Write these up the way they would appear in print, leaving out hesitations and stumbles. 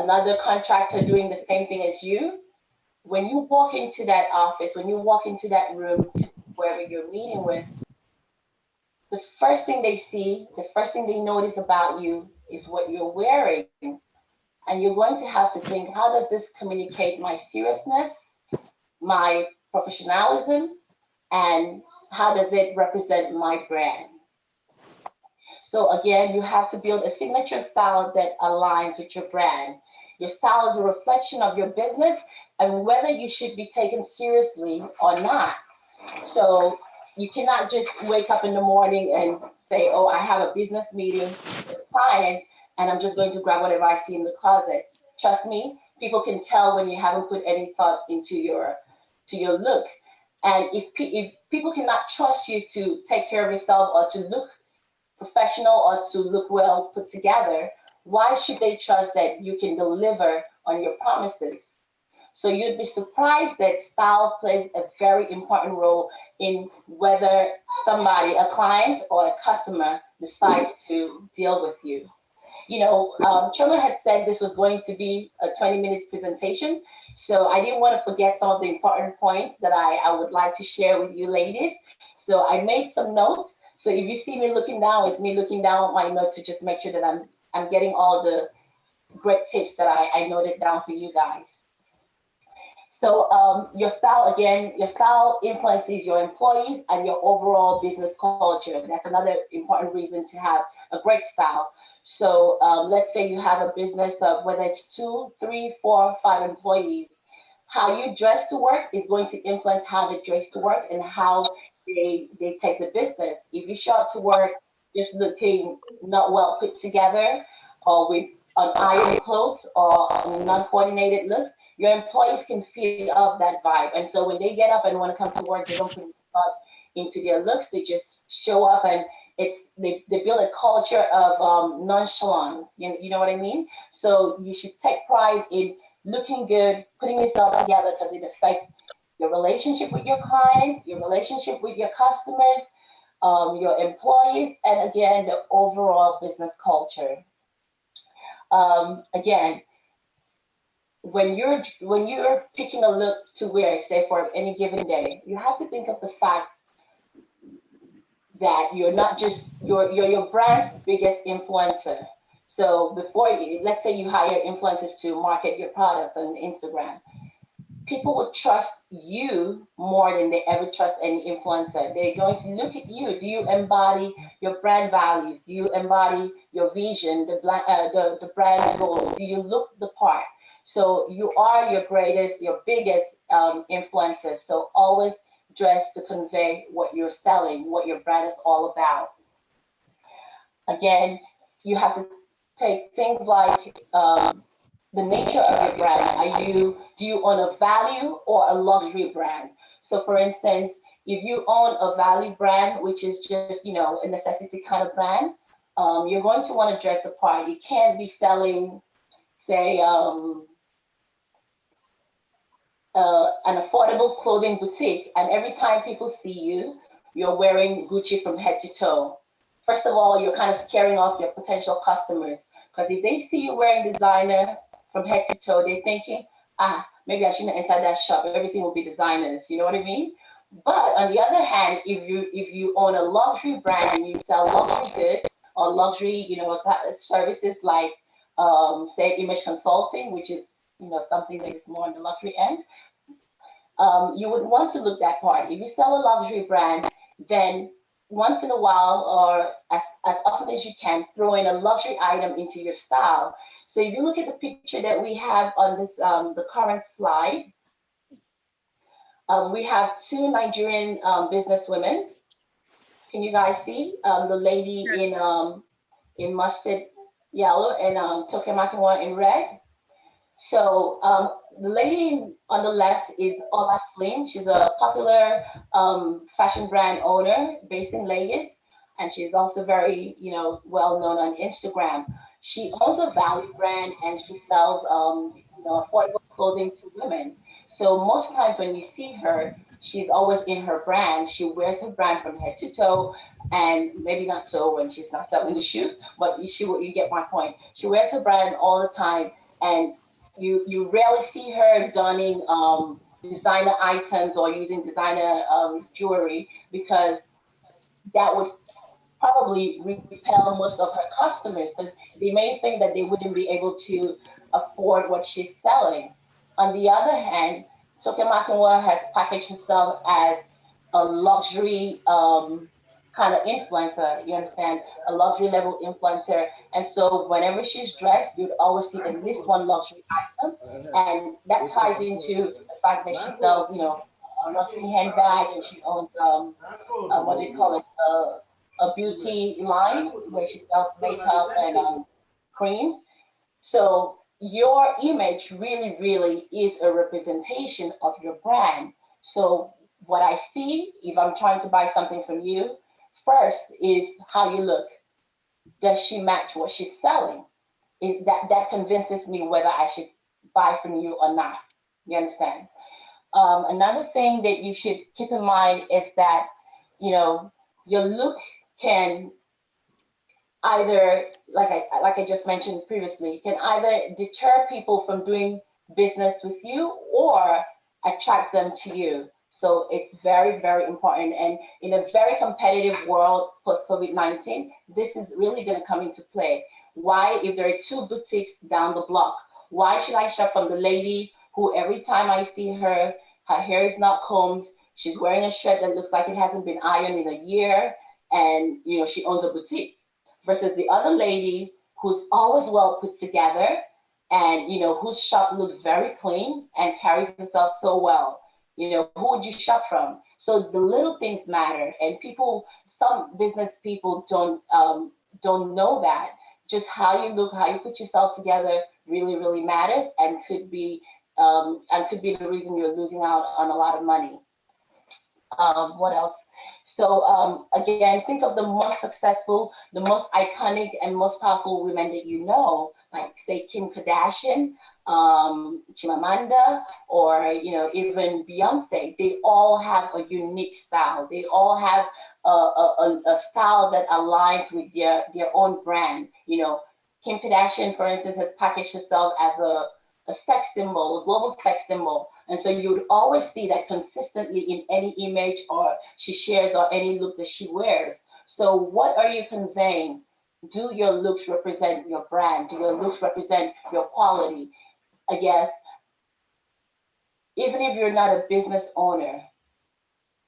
another contractor doing the same thing as you, when you walk into that office, when you walk into that room, wherever you're meeting with, the first thing they see, the first thing they notice about you is what you're wearing. And you're going to have to think, how does this communicate my seriousness, my professionalism, and how does it represent my brand? So again, you have to build a signature style that aligns with your brand. Your style is a reflection of your business and whether you should be taken seriously or not. So you cannot just wake up in the morning and say, oh, I have a business meeting with clients and I'm just going to grab whatever I see in the closet. Trust me, people can tell when you haven't put any thought into your look. And if people cannot trust you to take care of yourself or to look professional or to look well put together, why should they trust that you can deliver on your promises? So you'd be surprised that style plays a very important role in whether somebody, a client or a customer, decides to deal with you. You know, Choma had said this was going to be a 20-minute presentation, so I didn't want to forget some of the important points that I would like to share with you ladies. So I made some notes. So if you see me looking down, it's me looking down at my notes to just make sure that I'm getting all the great tips that I noted down for you guys. So your style, again, your style influences your employees and your overall business culture. That's another important reason to have a great style. So let's say you have a business of whether it's 2, 3, 4, 5 employees. How you dress to work is going to influence how they dress to work and how they take the business. If you show up to work just looking not well put together or with unironed clothes or non-coordinated looks, your employees can feed off that vibe. And so when they get up and want to come to work, they don't put thought into their looks. They just show up and they build a culture of nonchalance. You know what I mean? So you should take pride in looking good, putting yourself together, because it affects your relationship with your clients, your relationship with your customers, your employees, and again, the overall business culture. Again, when you're picking a look to wear, say for any given day, you have to think of the fact that you're not just you're your brand's biggest influencer. So before let's say you hire influencers to market your products on Instagram, people will trust you more than they ever trust any influencer. They're going to look at you. Do you embody your brand values? Do you embody your vision, the brand goals? Do you look the part? So you are your greatest, your biggest influencer. So always dress to convey what you're selling, what your brand is all about. Again, you have to take things like the nature of your brand. Do you own a value or a luxury brand? So for instance, if you own a value brand, which is just, you know, a necessity kind of brand, you're going to want to dress the part. You can't be selling, say, an affordable clothing boutique, and every time people see you, you're wearing Gucci from head to toe. First of all, you're kind of scaring off your potential customers, because if they see you wearing designer from head to toe, they're thinking, maybe I shouldn't enter that shop. Everything will be designers. You know what I mean? But on the other hand, if you own a luxury brand and you sell luxury goods or luxury, you know, services like say image consulting, which is, you know, something that is more on the luxury end, you would want to look that part. If you sell a luxury brand, then once in a while or as often as you can, throw in a luxury item into your style. So if you look at the picture that we have on this the current slide, we have two Nigerian businesswomen. Can you guys see the lady in mustard yellow and Tokemakiwa in red? So the lady on the left is Ola Slim. She's a popular fashion brand owner based in Lagos, and she's also very, you know, well known on Instagram. She owns a value brand and she sells, you know, affordable clothing to women. So most times when you see her, she's always in her brand. She wears her brand from head to toe, and maybe not toe when she's not selling the shoes, but you get my point. She wears her brand all the time. and you rarely see her donning designer items or using designer jewelry, because that would probably repel most of her customers, because they may think that they wouldn't be able to afford what she's selling. On the other hand, Toke Makinwa has packaged herself as a luxury kind of influencer, you understand, a luxury level influencer. And so whenever she's dressed, you'd always see at least one luxury item. And that ties into the fact that she sells, a luxury handbag, and she owns what do you call it? A beauty line where she sells makeup and creams. So your image really, really is a representation of your brand. So what I see if I'm trying to buy something from you, first is how you look. Does she match what she's selling? That convinces me whether I should buy from you or not. You understand? Another thing that you should keep in mind is that, your look can either, like I just mentioned previously, can either deter people from doing business with you or attract them to you. So it's very, very important. And in a very competitive world post COVID-19, this is really going to come into play. Why, if there are two boutiques down the block, why should I shop from the lady who every time I see her, her hair is not combed, she's wearing a shirt that looks like it hasn't been ironed in a year, and she owns a boutique, versus the other lady who's always well put together, and whose shop looks very clean and carries herself so well. Who would you shop from? So the little things matter, and some business people don't know that. Just how you look, how you put yourself together really, really matters, and could be the reason you're losing out on a lot of money. What else? So again, think of the most successful, the most iconic, and most powerful women that you know, like say Kim Kardashian, Chimamanda, or even Beyonce. They all have a unique style. They all have a style that aligns with their own brand. Kim Kardashian, for instance, has packaged herself as a sex symbol, a global sex symbol. And so you would always see that consistently in any image or she shares or any look that she wears. So what are you conveying? Do your looks represent your brand? Do your looks represent your quality? I guess, even if you're not a business owner,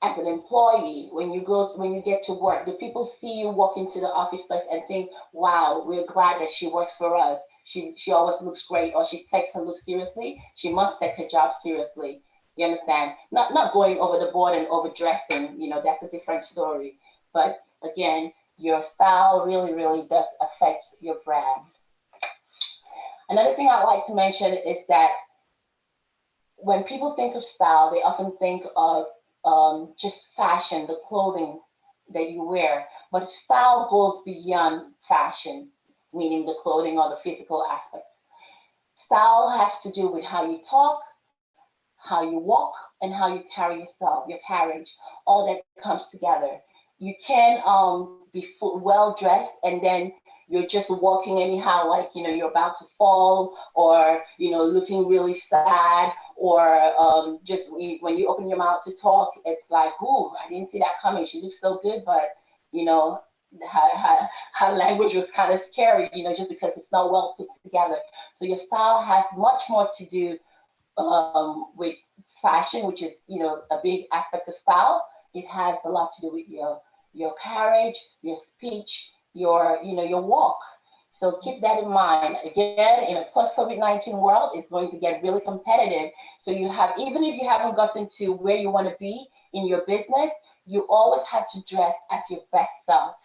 as an employee, when you get to work, do people see you walk into the office place and think, wow, we're glad that she works for us? She always looks great, or she takes her look seriously. She must take her job seriously. You understand? Not going over the board and overdressing, that's a different story. But again, your style really, really does affect your brand. Another thing I like to mention is that when people think of style, they often think of just fashion, the clothing that you wear. But style goes beyond fashion, meaning the clothing or the physical aspects. Style has to do with how you talk, how you walk, and how you carry yourself, your carriage. All that comes together. You can be well dressed and then you're just walking anyhow, like you're about to fall, or looking really sad, or just when you open your mouth to talk, it's like, ooh, I didn't see that coming. She looks so good, but her language was kind of scary, just because it's not well put together. So your style has much more to do with fashion, which is a big aspect of style. It has a lot to do with your carriage, your speech, your walk. So keep that in mind. Again, in a post-COVID-19 world, it's going to get really competitive. So even if you haven't gotten to where you want to be in your business, you always have to dress as your best self.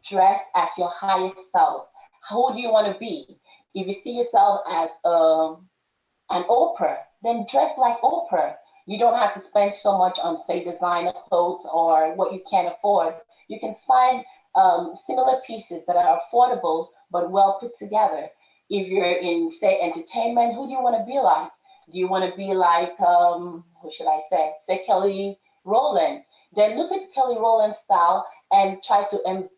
Dress as your highest self. Who do you want to be? If you see yourself as an Oprah, then dress like Oprah. You don't have to spend so much on, say, designer clothes or what you can't afford. You can find similar pieces that are affordable but well put together. If you're in, say, entertainment, who do you want to be like? Do you want to be like, who should I say Kelly Rowland? Then look at Kelly Rowland's style and try to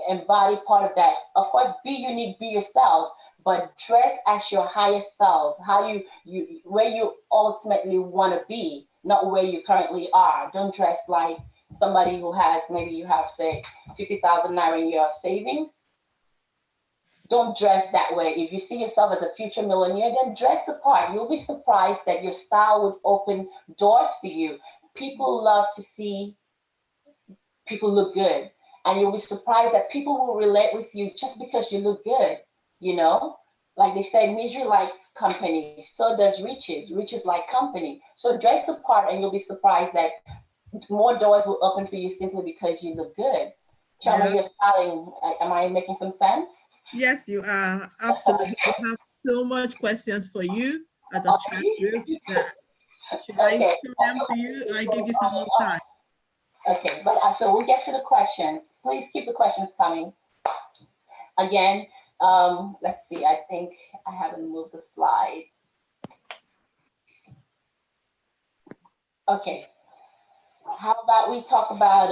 embody part of that. Of course, be unique, be yourself, but dress as your highest self, how you where you ultimately want to be, not where you currently are. Don't dress like somebody who has, maybe you have, say, 50,000 naira in your savings. Don't dress that way. If you see yourself as a future millionaire, then dress the part. You'll be surprised that your style would open doors for you. People love to see people look good. And you'll be surprised that people will relate with you just because you look good, you know? Like they say, misery likes company, so does riches. Riches like company. So dress the part and you'll be surprised that more doors will open for you simply because you look good. Chama, Yeah. you're smiling. Am I making some sense? Yes, you are. Absolutely. We have so much questions for you at the chat group. Yeah. Should I Okay. show them to you? I give you some more time. Okay, but so we'll get to the questions. Please keep the questions coming. Again, let's see. I think I haven't moved the slide. Okay. How about we talk about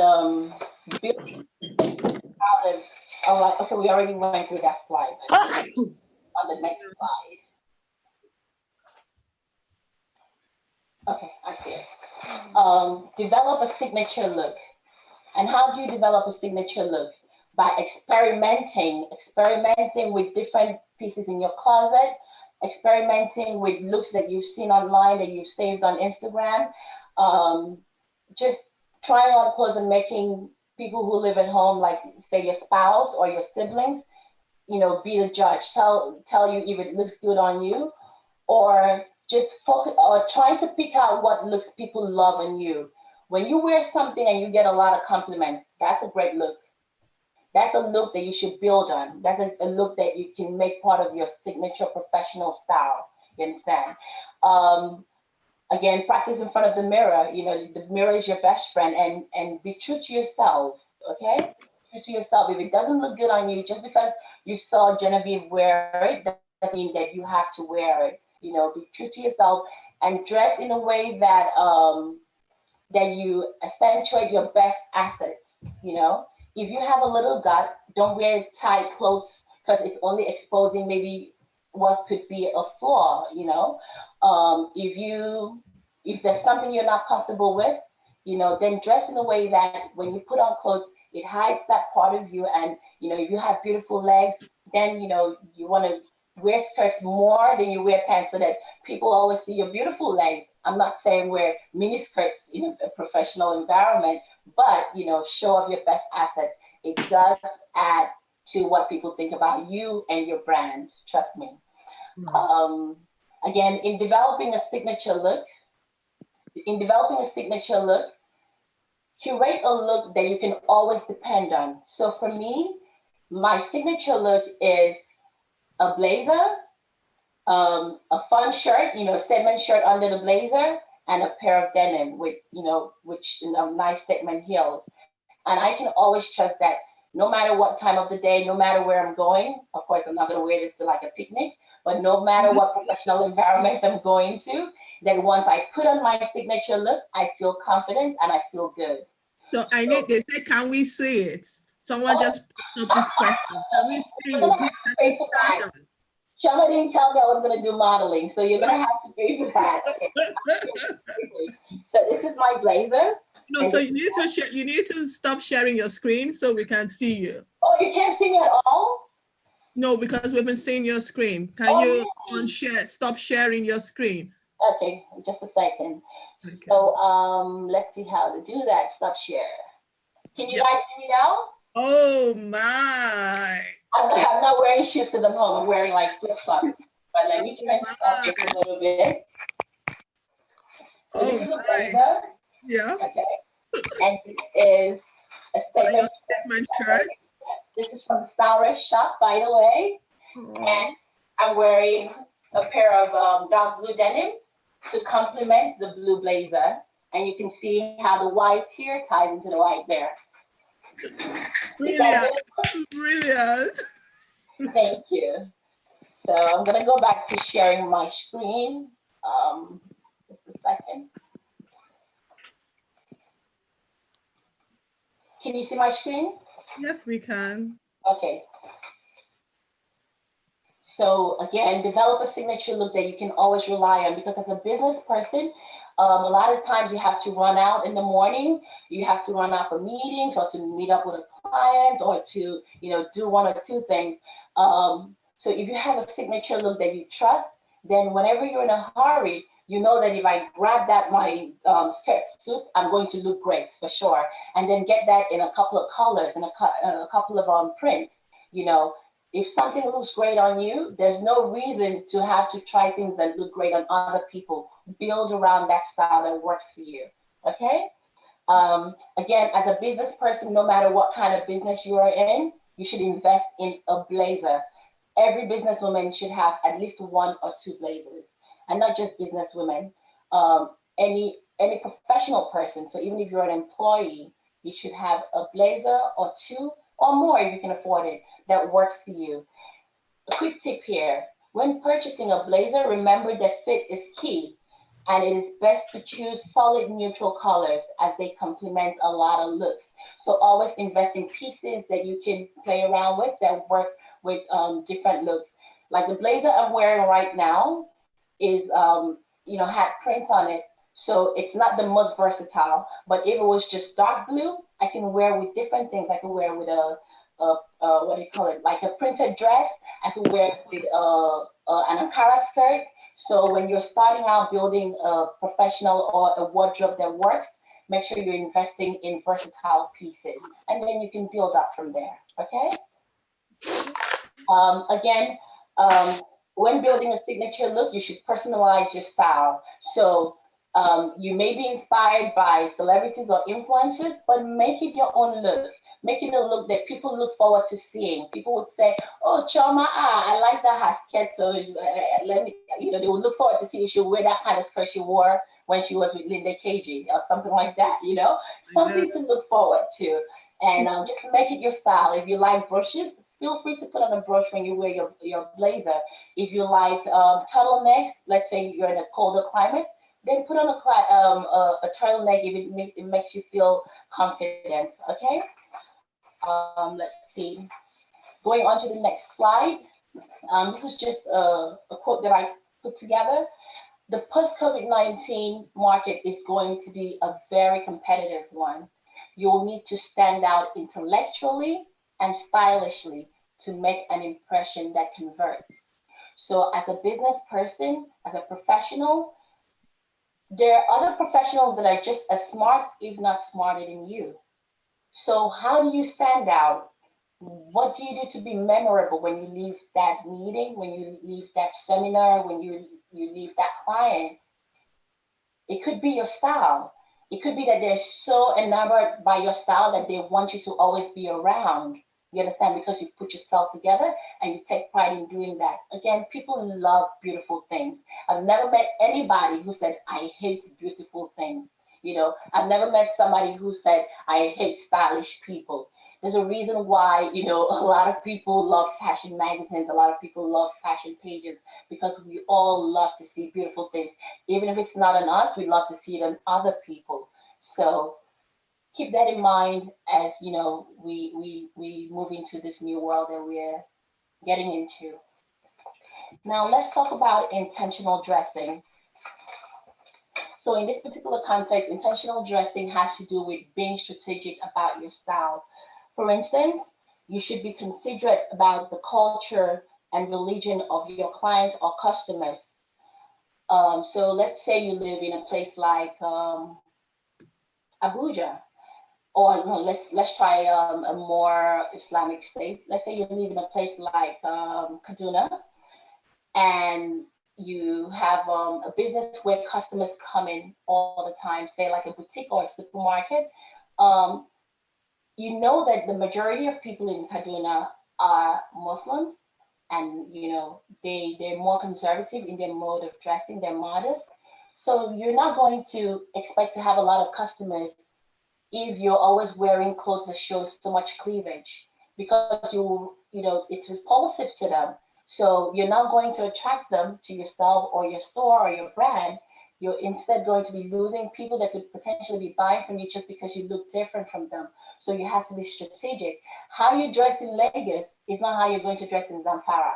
building how the, okay, we already went through that slide. On the next slide. Okay, I see it. Develop a signature look. And how do you develop a signature look? By experimenting with different pieces in your closet, experimenting with looks that you've seen online, that you've saved on Instagram, just trying on clothes and making people who live at home, like say your spouse or your siblings, be the judge. Tell you if it looks good on you, or just focus, or trying to pick out what looks people love in you. When you wear something and you get a lot of compliments, that's a great look. That's a look that you should build on. That's a look that you can make part of your signature professional style. You understand? Again, practice in front of the mirror. The mirror is your best friend, and be true to yourself. Okay, true to yourself. If it doesn't look good on you, just because you saw Genevieve wear it, doesn't mean that you have to wear it. Be true to yourself and dress in a way that you accentuate your best assets. If you have a little gut, don't wear tight clothes because it's only exposing maybe what could be a flaw. If there's something you're not comfortable with, then dress in a way that when you put on clothes, it hides that part of you. And if you have beautiful legs, then you want to wear skirts more than you wear pants so that people always see your beautiful legs. I'm not saying wear mini skirts in a professional environment, but show off your best assets. It does add to what people think about you and your brand. Trust me. Again, in developing a signature look, curate a look that you can always depend on. So for me, my signature look is a blazer, a fun shirt, statement shirt under the blazer, and a pair of denim with, nice statement heels. And I can always trust that no matter what time of the day, no matter where I'm going, of course, I'm not going to wear this to like a picnic, but no matter what professional environment I'm going to, that once I put on my signature look, I feel confident and I feel good. So I need, they say, can we see it? Someone just put up this question. Can we see you? Please, can you stand up? Shama didn't tell me I was going to do modeling, so you're going to have to pay for that. Okay. So this is my blazer. No, so you need to share. You need to stop sharing your screen so we can see you. Oh, you can't see me at all? No, because we've been seeing your screen. Can you unshare? Stop sharing your screen. Okay, just a second. Okay. So let's see how to do that. Stop share. Can you guys see me now? Oh my! I'm not wearing shoes because I'm home. I'm wearing like flip flops. But let me try this off just a little bit. So this is a blazer. Yeah. Okay. And this is a statement shirt. This is from the Style shop, by the way. And I'm wearing a pair of dark blue denim to complement the blue blazer. And you can see how the white here ties into the white there. Brilliant. Brilliant. Thank you. So I'm going to go back to sharing my screen. Just a second. Can you see my screen? Yes, we can. Okay. So again, develop a signature look that you can always rely on, because as a business person, a lot of times you have to run out in the morning, you have to run out for meetings or to meet up with a client or to, do one or two things. So if you have a signature look that you trust, then whenever you're in a hurry, you know that if I grab that my skirt suit, I'm going to look great for sure. And then get that in a couple of colors and a couple of prints. If something looks great on you, there's no reason to have to try things that look great on other people. Build around that style that works for you. Okay. Again, as a business person, no matter what kind of business you are in, you should invest in a blazer. Every businesswoman should have at least one or two blazers, and not just businesswomen. Any professional person. So even if you're an employee, you should have a blazer or two or more if you can afford it that works for you. A quick tip here: when purchasing a blazer, remember that fit is key. And it is best to choose solid neutral colors as they complement a lot of looks. So always invest in pieces that you can play around with that work with different looks. Like the blazer I'm wearing right now is, had prints on it. So it's not the most versatile, but if it was just dark blue, I can wear with different things. I can wear with what do you call it? Like a printed dress. I can wear it with an Ankara skirt. So when you're starting out building a professional or a wardrobe that works, make sure you're investing in versatile pieces, and then you can build up from there. Okay. Again, when building a signature look, you should personalize your style. So you may be inspired by celebrities or influencers, but make it your own look. Make it a look that people look forward to seeing. People would say, "Oh, Choma, I like that her skirt." So let me, they would look forward to see if she wear that kind of skirt she wore when she was with Linda KG or something like that. Something to look forward to, and just make it your style. If you like brushes, feel free to put on a brush when you wear your blazer. If you like turtlenecks, let's say you're in a colder climate, then put on a turtleneck if it makes you feel confident. Okay. Let's see. Going on to the next slide. This is just a quote that I put together. The post-COVID-19 market is going to be a very competitive one. You'll need to stand out intellectually and stylishly to make an impression that converts. So as a business person, as a professional, there are other professionals that are just as smart, if not smarter than you. So how do you stand out? What do you do to be memorable when you leave that meeting, when you leave that seminar, when you leave that client? It could be your style. It could be that they're so enamored by your style that they want you to always be around. You understand? Because you put yourself together and you take pride in doing that. Again, people love beautiful things. I've never met anybody who said, "I hate beautiful things." I've never met somebody who said, "I hate stylish people." There's a reason why, a lot of people love fashion magazines, a lot of people love fashion pages, because we all love to see beautiful things. Even if it's not on us, we love to see it on other people. So keep that in mind as, we move into this new world that we're getting into. Now let's talk about intentional dressing. So in this particular context, intentional dressing has to do with being strategic about your style. For instance, you should be considerate about the culture and religion of your clients or customers. So let's say you live in a place like Abuja, or no, let's try a more Islamic state. Let's say you live in a place like Kaduna, and you have a business where customers come in all the time, say like a boutique or a supermarket. You know that the majority of people in Kaduna are Muslims, and they're more conservative in their mode of dressing. They're modest, so you're not going to expect to have a lot of customers if you're always wearing clothes that show so much cleavage, because it's repulsive to them. So you're not going to attract them to yourself or your store or your brand. You're instead going to be losing people that could potentially be buying from you just because you look different from them. So you have to be strategic. How you dress in Lagos is not how you're going to dress in Zamfara,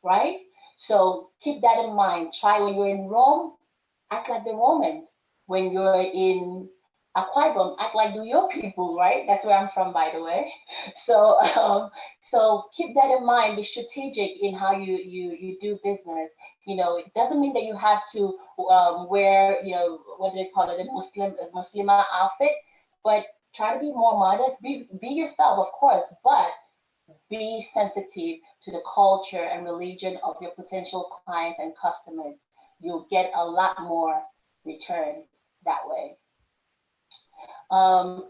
right? So keep that in mind. Try when you're in Rome, act like the Romans. When you're in Akwa Ibom, act like the your people, right? That's where I'm from, by the way. So, so keep that in mind. Be strategic in how you do business. You know, it doesn't mean that you have to wear, you know, what do they call it, a Muslima outfit, but try to be more modest. Be yourself, of course, but be sensitive to the culture and religion of your potential clients and customers. You'll get a lot more return that way.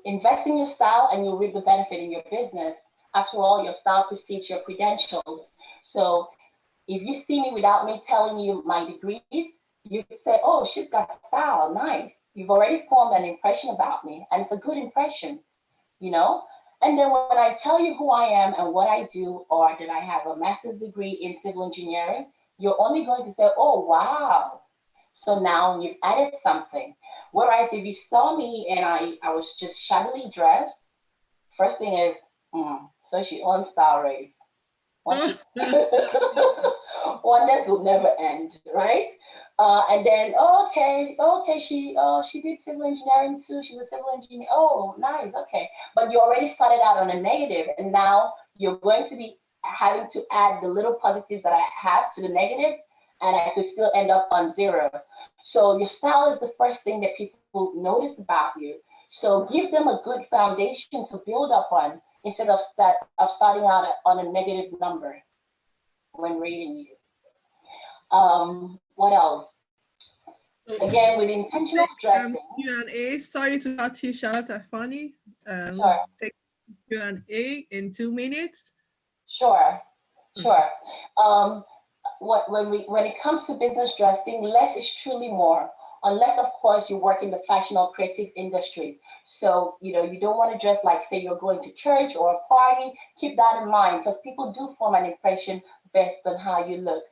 Invest in your style and you'll reap the benefit in your business. After all, your style precedes your credentials. So if you see me without me telling you my degrees, you could say, oh, she's got style, nice. You've already formed an impression about me, and it's a good impression, you know? And then when I tell you who I am and what I do, or that I have a master's degree in civil engineering, you're only going to say, oh, wow. So now you've added something. Whereas if you saw me and I was just shabbily dressed, first thing is, so she on style rate. Wonders will never end, right? And then, oh, okay, she did civil engineering too. She's a civil engineer. Oh, nice, okay. But you already started out on a negative, and now you're going to be having to add the little positives that I have to the negative, and I could still end up on zero. So your style is the first thing that people notice about you. So give them a good foundation to build up on instead of starting out on a negative number when rating you. What else? Again, with intentional dressing. Q&A. Sorry to cut you short, Funny. Sure. Take Q&A in 2 minutes. Sure. When it comes to business dressing, less is truly more. Unless, of course, you work in the fashion or creative industries. So, you know, you don't want to dress like, say, you're going to church or a party. Keep that in mind because people do form an impression based on how you look.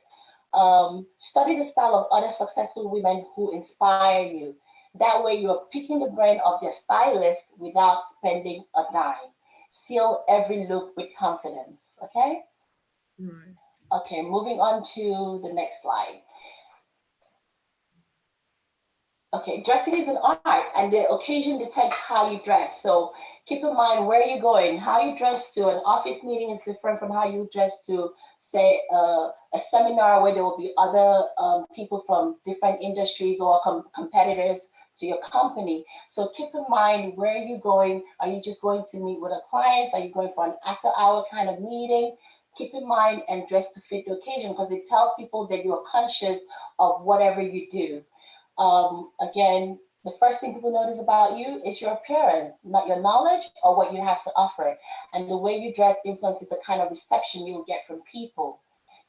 Study the style of other successful women who inspire you. That way you're picking the brain of your stylist without spending a dime. Seal every look with confidence, okay? Right. Okay, moving on to the next slide. Okay, dressing is an art and the occasion detects how you dress. So keep in mind where you're going. How you dress to an office meeting is different from how you dress to, say, a seminar where there will be other people from different industries or competitors to your company. So keep in mind where you're going. Are you just going to meet with a client? Are you going for an after-hour kind of meeting? Keep in mind and dress to fit the occasion because it tells people that you're conscious of whatever you do. Again, the first thing people notice about you is your appearance, not your knowledge or what you have to offer. And the way you dress influences the kind of reception you'll get from people.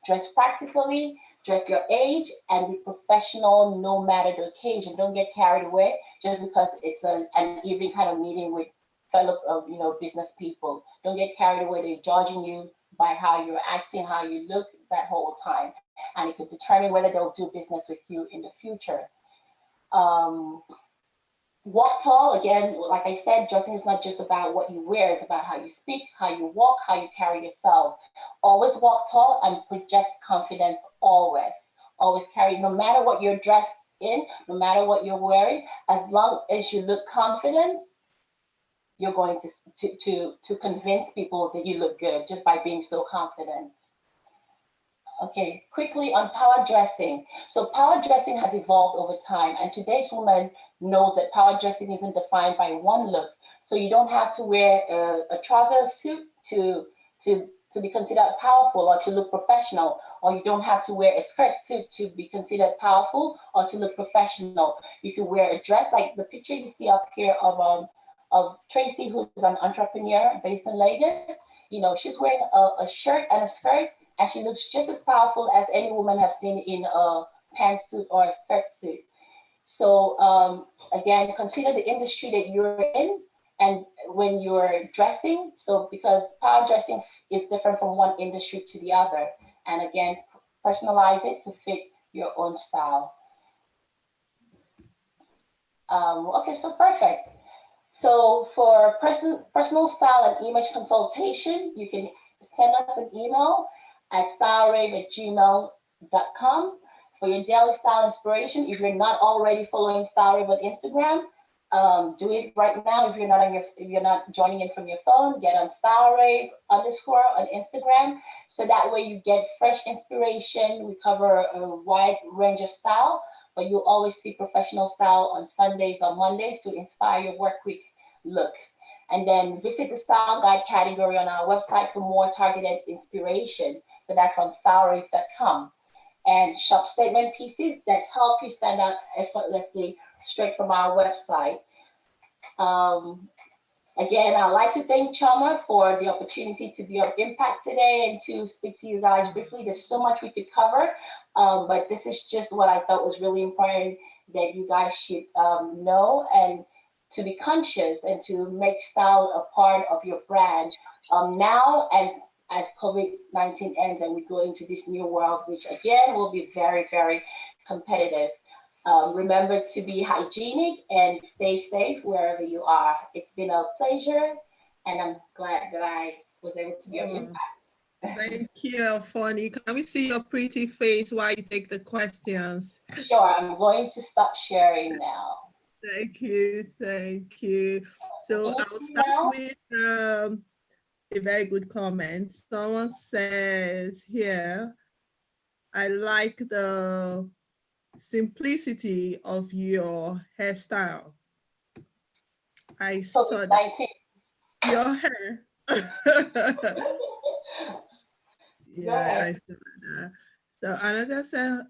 Dress practically, dress your age, and be professional no matter the occasion. Don't get carried away just because it's an evening kind of meeting with fellow business people. Don't get carried away. They're judging you by how you're acting, how you look that whole time. And it could determine whether they'll do business with you in the future. Walk tall, again, like I said, dressing is not just about what you wear, it's about how you speak, how you walk, how you carry yourself. Always walk tall and project confidence always. Always carry, no matter what you're dressed in, no matter what you're wearing, as long as you look confident, you're going to convince people that you look good just by being so confident. Okay, quickly on power dressing. So power dressing has evolved over time, and today's woman knows that power dressing isn't defined by one look. So you don't have to wear a trouser suit to be considered powerful or to look professional, or you don't have to wear a skirt suit to be considered powerful or to look professional. You can wear a dress like the picture you see up here of Tracy, who's an entrepreneur based in Lagos. You know, she's wearing a shirt and a skirt, and she looks just as powerful as any woman I've seen in a pantsuit or a skirt suit. So again, consider the industry that you're in and when you're dressing. So because power dressing is different from one industry to the other. And again, personalize it to fit your own style. Okay, so perfect. So for personal style and image consultation, you can send us an email at stylerape@gmail.com for your daily style inspiration. If you're not already following Style Rape on Instagram, do it right now. If you're not joining in from your phone, get on Style Rape _ on Instagram. So that way you get fresh inspiration. We cover a wide range of style, but you'll always see professional style on Sundays or Mondays to inspire your work week look. And then visit the style guide category on our website for more targeted inspiration. So that's on stylerape.com. And shop statement pieces that help you stand out effortlessly straight from our website. Again, I'd like to thank Chama for the opportunity to be of impact today and to speak to you guys briefly. There's so much we could cover, but this is just what I thought was really important that you guys should know, and to be conscious and to make style a part of your brand now and as COVID-19 ends and we go into this new world, which again will be very, very competitive. Remember to be hygienic and stay safe wherever you are. It's been a pleasure, and I'm glad that I was able to be of impact. Thank you, Fonny. Can we see your pretty face while you take the questions? Sure, I'm going to stop sharing now. Thank you, thank you. So I'll start with a very good comment. Someone says here, I like the simplicity of your hairstyle. I saw that. Your hair. Yeah, I saw that. So another said,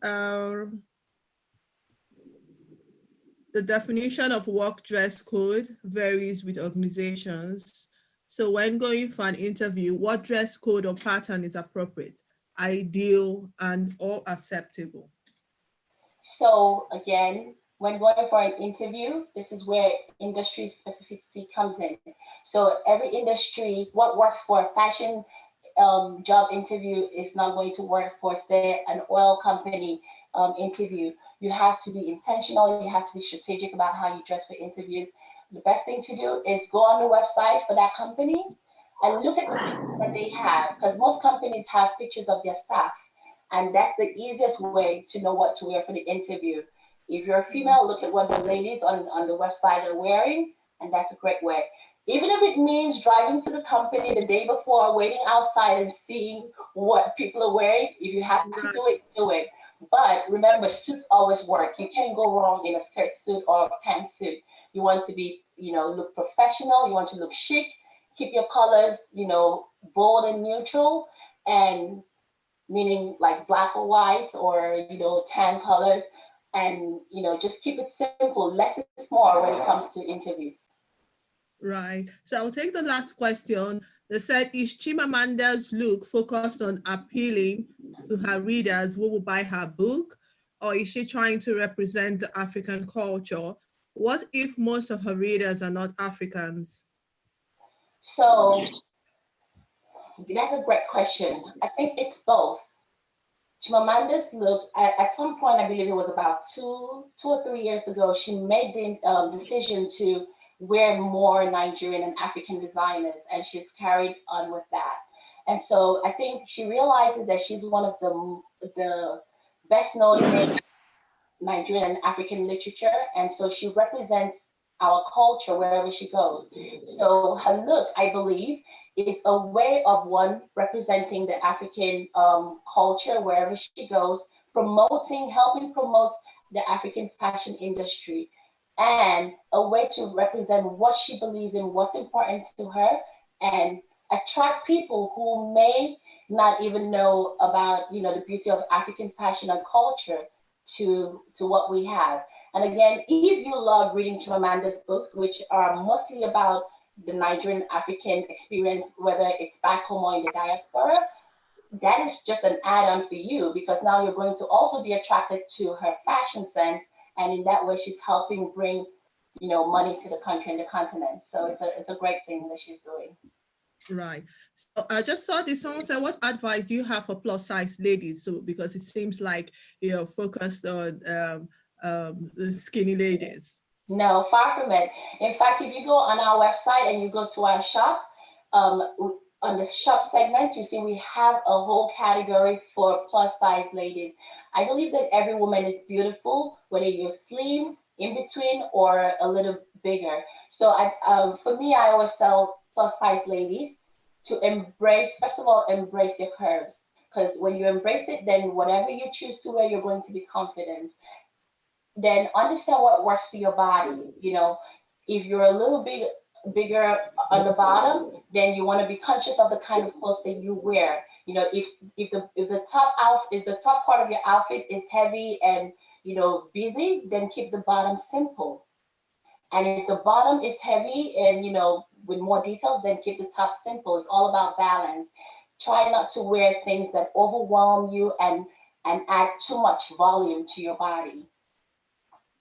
the definition of work dress code varies with organizations. So when going for an interview, what dress code or pattern is appropriate, ideal, and or acceptable? So again, when going for an interview, this is where industry specificity comes in. So every industry, what works for a fashion job interview is not going to work for, say, an oil company interview. You have to be intentional. You have to be strategic about how you dress for interviews. The best thing to do is go on the website for that company and look at the pictures that they have, because most companies have pictures of their staff. And that's the easiest way to know what to wear for the interview. If you're a female, look at what the ladies on the website are wearing, and that's a great way. Even if it means driving to the company the day before, waiting outside and seeing what people are wearing, if you have to do it, do it. But remember, suits always work. You can't go wrong in a skirt suit or a pantsuit. You want to be, look professional. You want to look chic. Keep your colors, bold and neutral, and meaning like black or white or, tan colors. And, just keep it simple. Less is more when it comes to interviews. Right. So I'll take the last question. They said, is Chimamanda's look focused on appealing to her readers who will buy her book, or is she trying to represent the African culture? What if most of her readers are not Africans? So that's a great question. I think it's both. Chimamanda's look, at some point, I believe it was about two or 3 years ago, she made the decision to wear more Nigerian and African designers, and she's carried on with that. And so I think she realizes that she's one of the best known names in Nigerian and African literature, and so she represents our culture wherever she goes. So her look, I believe, is a way of one representing the African culture wherever she goes, helping promote the African fashion industry, and a way to represent what she believes in, what's important to her, and attract people who may not even know about, the beauty of African fashion and culture to what we have. And again, if you love reading Chimamanda's books, which are mostly about the Nigerian African experience, whether it's back home or in the diaspora, that is just an add-on for you, because now you're going to also be attracted to her fashion sense, and in that way, she's helping bring, money to the country and the continent. So it's a great thing that she's doing. Right. So I just saw this. Someone said, what advice do you have for plus size ladies? So because it seems like you're focused on the skinny ladies. No, far from it. In fact, if you go on our website and you go to our shop, on the shop segment, you see we have a whole category for plus size ladies. I believe that every woman is beautiful, whether you're slim, in between, or a little bigger. So for me, I always tell plus size ladies to embrace, first of all, embrace your curves. Because when you embrace it, then whatever you choose to wear, you're going to be confident. Then understand what works for your body. You know, if you're a little bit bigger on the bottom, then you want to be conscious of the kind of clothes that you wear. You know, if the top part of your outfit is heavy and busy, then keep the bottom simple. And if the bottom is heavy and with more details, then keep the top simple. It's all about balance. Try not to wear things that overwhelm you and add too much volume to your body.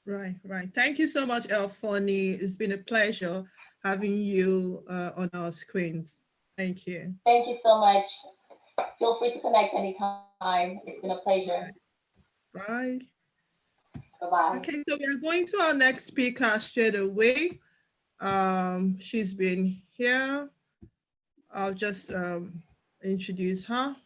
Right, right. Thank you so much, Elfoni. It's been a pleasure having you on our screens. Thank you. Thank you so much. Feel free to connect anytime. It's been a pleasure. Bye. Bye-bye. Okay, so we are going to our next speaker straight away. She's been here. I'll just introduce her.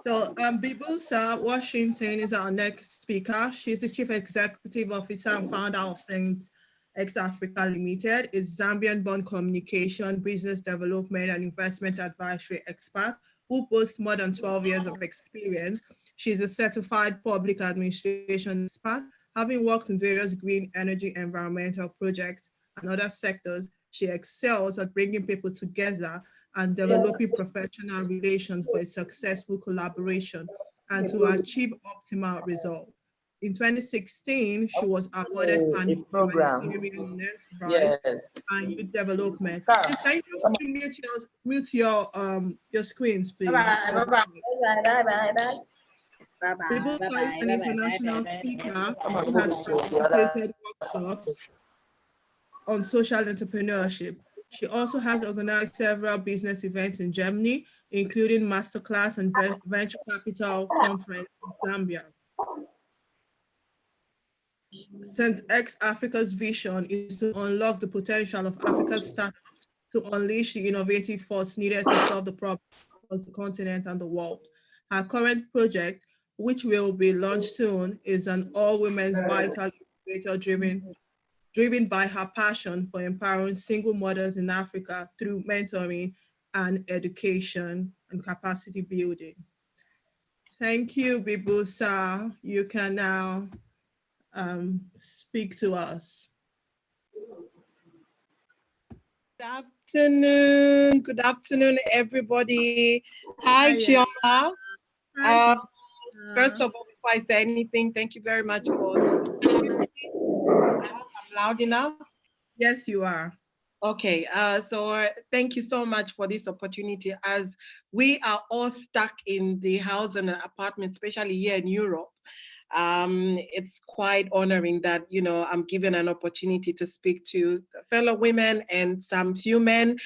So Bibusa Washington is our next speaker. She's the Chief Executive Officer and founder of Saints X Africa Limited, is Zambian-born communication, business development, and investment advisory expert who boasts more than 12 years of experience. She's a certified public administration expert, having worked in various green energy environmental projects and other sectors. She excels at bringing people together and developing professional relations for a successful collaboration and to achieve optimal results. In 2016, she was awarded Pan-Humanitarian Enterprise and Youth Development. Please, can you mute your screens, please? Bye-bye. Bibusa is an international speaker who has participated workshops on social entrepreneurship. She also has organized several business events in Germany, including masterclass and venture capital conference in Zambia. Since X Africa's vision is to unlock the potential of Africa's startups to unleash the innovative force needed to solve the problems of the continent and the world. Her current project, which will be launched soon, is an all-women's vital innovator driven by her passion for empowering single mothers in Africa through mentoring and education and capacity building. Thank you, Bibusa. You can now speak to us. Good afternoon, everybody. Hi, Chioma. First of all, before I say anything, thank you very much for. I hope I'm loud enough. Yes, you are. Okay, so thank you so much for this opportunity, as we are all stuck in the house and apartment, especially here in Europe. It's quite honoring that, I'm given an opportunity to speak to fellow women and some few men.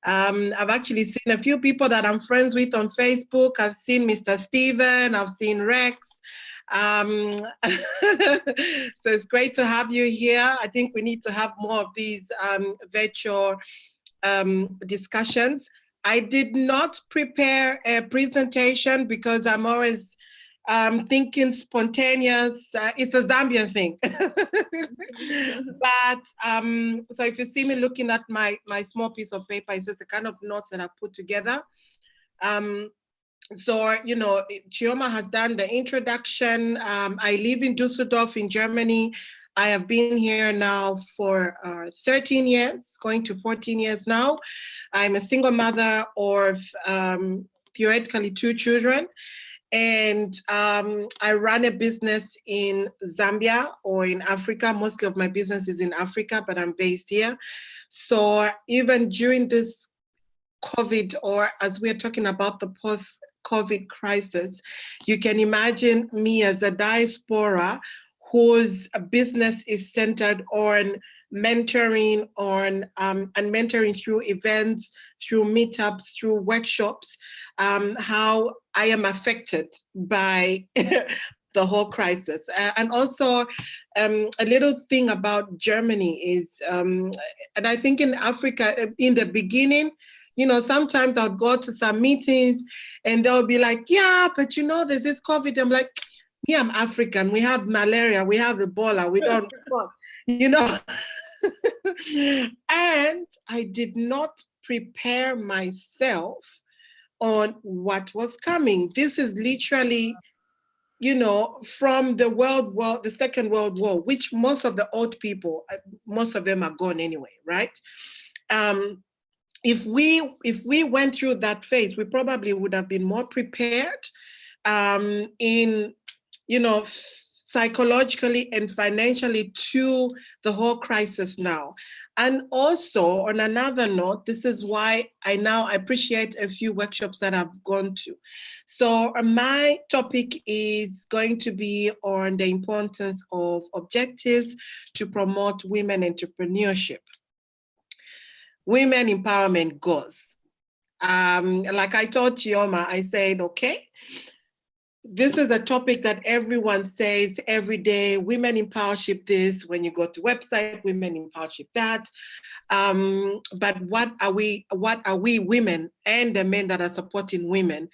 I've actually seen a few people that I'm friends with on Facebook. I've seen Mr. Steven, I've seen Rex. So it's great to have you here. I think we need to have more of these virtual discussions. I did not prepare a presentation because I'm always thinking spontaneous. It's a Zambian thing. But so if you see me looking at my small piece of paper, it's just the kind of notes that I've put together. So, Chioma has done the introduction. I live in Düsseldorf in Germany. I have been here now for 13 years, going to 14 years now. I'm a single mother of theoretically 2 children. And I run a business in Zambia or in Africa. Mostly of my business is in Africa, but I'm based here. So even during this COVID, or as we're talking about the post-COVID crisis, you can imagine me as a diaspora whose business is centered on mentoring on and mentoring through events, through meetups, through workshops, how I am affected by the whole crisis. And also a little thing about Germany is, and I think in Africa, in the beginning, you know, sometimes I'll go to some meetings and they'll be like, yeah, but you know, there's this COVID. I'm like, yeah, I'm African. We have malaria. We have Ebola. We don't, you know. And I did not prepare myself on what was coming. This is literally, you know, from the World War, the Second World War, which most of the old people, most of them are gone anyway, right? If we went through that phase, we probably would have been more prepared in, you know, psychologically and financially to the whole crisis now. And also, on another note, this is why I now appreciate a few workshops that I've gone to. So my topic is going to be on the importance of objectives to promote women entrepreneurship. Women empowerment goals. Like I told Chioma, I said, okay, this is a topic that everyone says every day, women empowership this, when you go to website, women empowership that. But what are we women and the men that are supporting women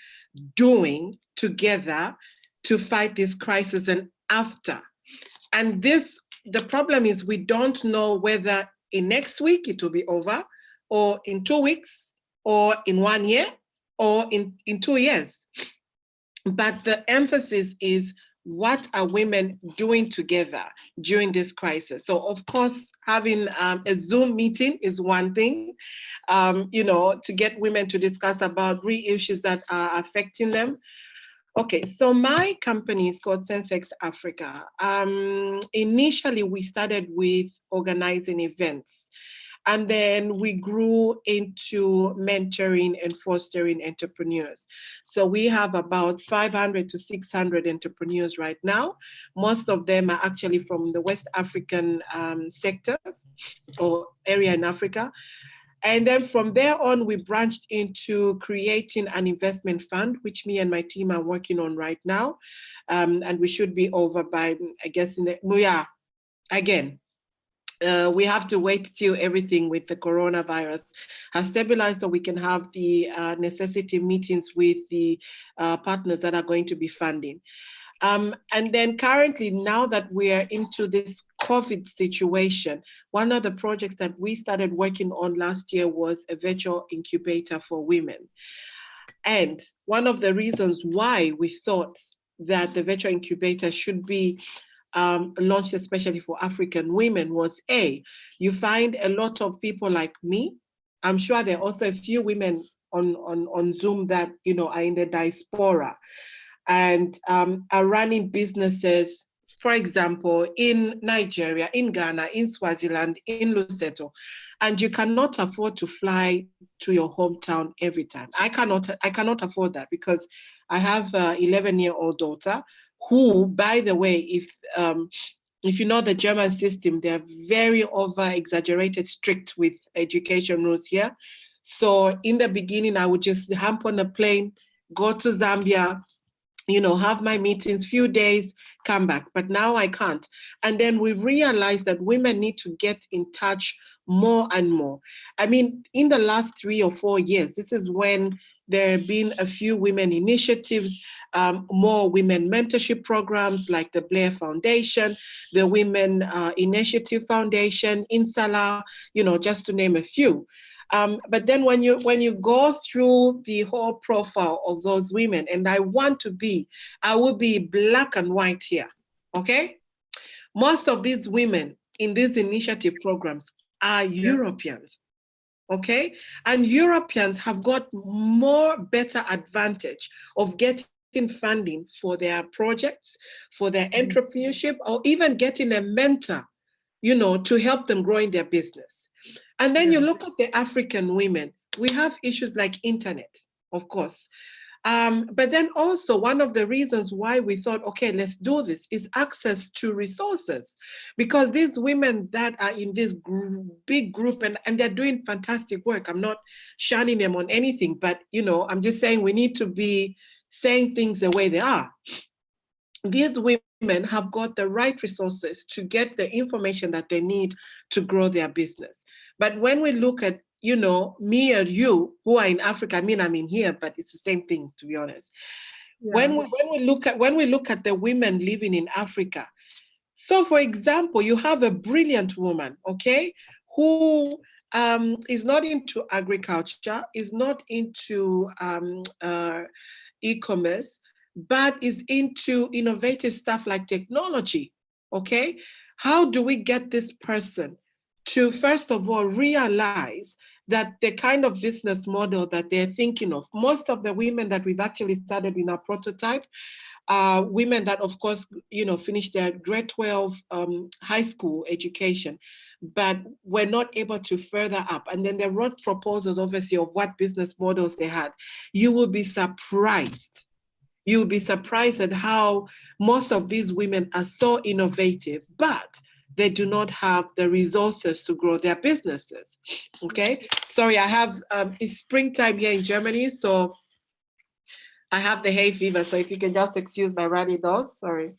doing together to fight this crisis and after? And the problem is we don't know whether in next week it will be over, or in 2 weeks, or in 1 year, or in 2 years. But the emphasis is, what are women doing together during this crisis? So of course, having a Zoom meeting is one thing, you know, to get women to discuss about real issues that are affecting them. Okay, so my company is called Sensex Africa. Initially, we started with organizing events. And then we grew into mentoring and fostering entrepreneurs. So we have about 500 to 600 entrepreneurs right now. Most of them are actually from the West African sectors or area in Africa. And then from there on, we branched into creating an investment fund, which me and my team are working on right now. And we should be over by, I guess, again, we have to wait till everything with the coronavirus has stabilized so we can have the necessity meetings with the partners that are going to be funding. And then currently, now that we are into this COVID situation, one of the projects that we started working on last year was a virtual incubator for women. And one of the reasons why we thought that the virtual incubator should be launched especially for African women was, you find a lot of people like me. I'm sure there are also a few women on Zoom that, you know, are in the diaspora and are running businesses, for example, in Nigeria, in Ghana, in Swaziland, in Lesotho, and you cannot afford to fly to your hometown every time. I cannot afford that because I have an 11-year-old daughter who, by the way, if you know the German system, they're very over-exaggerated strict with education rules here. So in the beginning, I would just hop on a plane, go to Zambia, you know, have my meetings, few days, come back. But now I can't. And then we realized that women need to get in touch more and more. I mean, in the last 3 or 4 years, this is when there have been a few women initiatives, more women mentorship programs like the Blair Foundation, the Women Initiative Foundation, Insala, you know, just to name a few. But then when you go through the whole profile of those women, and I will be black and white here, okay? Most of these women in these initiative programs are Europeans. Okay, and Europeans have got better advantage of getting funding for their projects, for their entrepreneurship, or even getting a mentor, you know, to help them grow in their business. And then you look at the African women, we have issues like internet, of course. But then also one of the reasons why we thought, okay, let's do this is access to resources, because these women that are in this big group and they're doing fantastic work. I'm not shunning them on anything, but I'm just saying we need to be saying things the way they are. These women have got the right resources to get the information that they need to grow their business. But when we look at, me and you who are in Africa, I mean, I'm in here, but it's the same thing, to be honest. Yeah. When we look at the women living in Africa, so for example, you have a brilliant woman, okay, who is not into agriculture, is not into e-commerce, but is into innovative stuff like technology, okay? How do we get this person to, first of all, realize that the kind of business model that they're thinking of, most of the women that we've actually started in our prototype, women that, of course, finished their grade 12 high school education, but were not able to further up. And then they wrote proposals, obviously, of what business models they had. You will be surprised. You'll be surprised at how most of these women are so innovative, but they do not have the resources to grow their businesses, okay? Sorry, I have, it's springtime here in Germany, so I have the hay fever, so if you can just excuse my runny nose, sorry.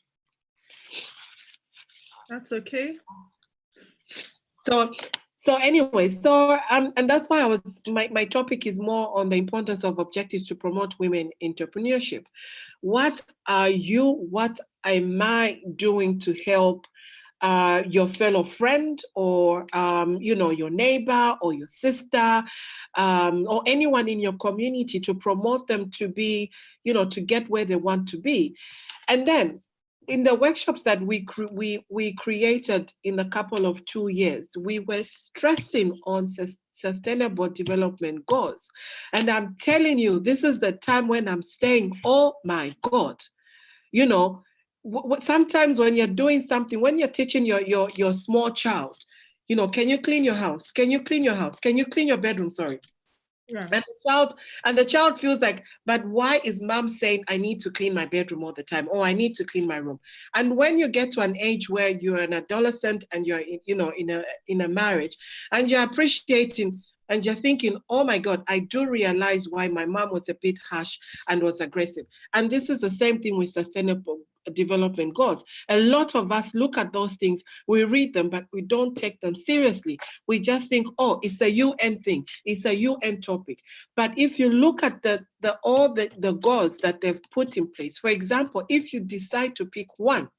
That's okay. So anyway, and that's why my topic is more on the importance of objectives to promote women entrepreneurship. What am I doing to help your fellow friend or your neighbor or your sister or anyone in your community to promote them to be, to get where they want to be? And then in the workshops that we created in a couple of 2 years, we were stressing on sustainable development goals. And I'm telling you, this is the time when I'm saying, oh my God, sometimes when you're doing something, when you're teaching your small child, can you clean your house? Can you clean your house? Can you clean your bedroom? Sorry. Yeah. And the child feels like, but why is mom saying I need to clean my bedroom all the time, or I need to clean my room? And when you get to an age where you're an adolescent and you're in a marriage and you're appreciating and you're thinking, oh my God, I do realize why my mom was a bit harsh and was aggressive. And this is the same thing with sustainable development goals. A lot of us look at those things, we read them, but we don't take them seriously. We just think, oh, it's a UN thing, it's a UN topic. But if you look at all the goals that they've put in place, for example, if you decide to pick one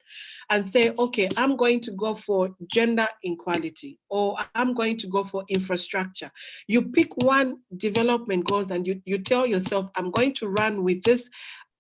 and say, okay, I'm going to go for gender equality, or I'm going to go for infrastructure. You pick one development goals and you tell yourself, I'm going to run with this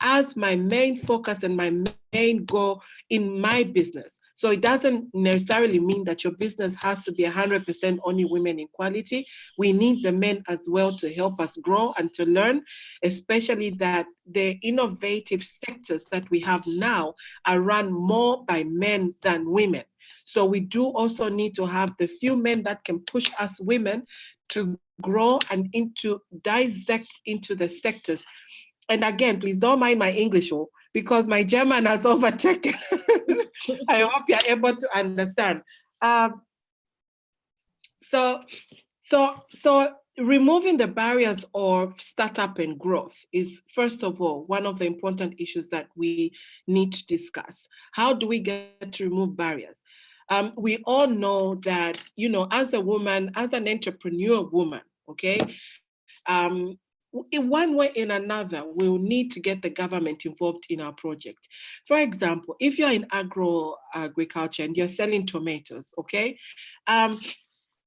as my main focus and my main goal in my business. So it doesn't necessarily mean that your business has to be 100% only women equality. We need the men as well to help us grow and to learn, especially that the innovative sectors that we have now are run more by men than women. So we do also need to have the few men that can push us women to grow and into dissect into the sectors. And again, please don't mind my English, because my German has overtaken. I hope you're able to understand. So removing the barriers of startup and growth is, first of all, one of the important issues that we need to discuss. How do we get to remove barriers? We all know that, as a woman, as an entrepreneur woman, okay, in one way or another, we'll need to get the government involved in our project. For example, if you're in agriculture and you're selling tomatoes, okay,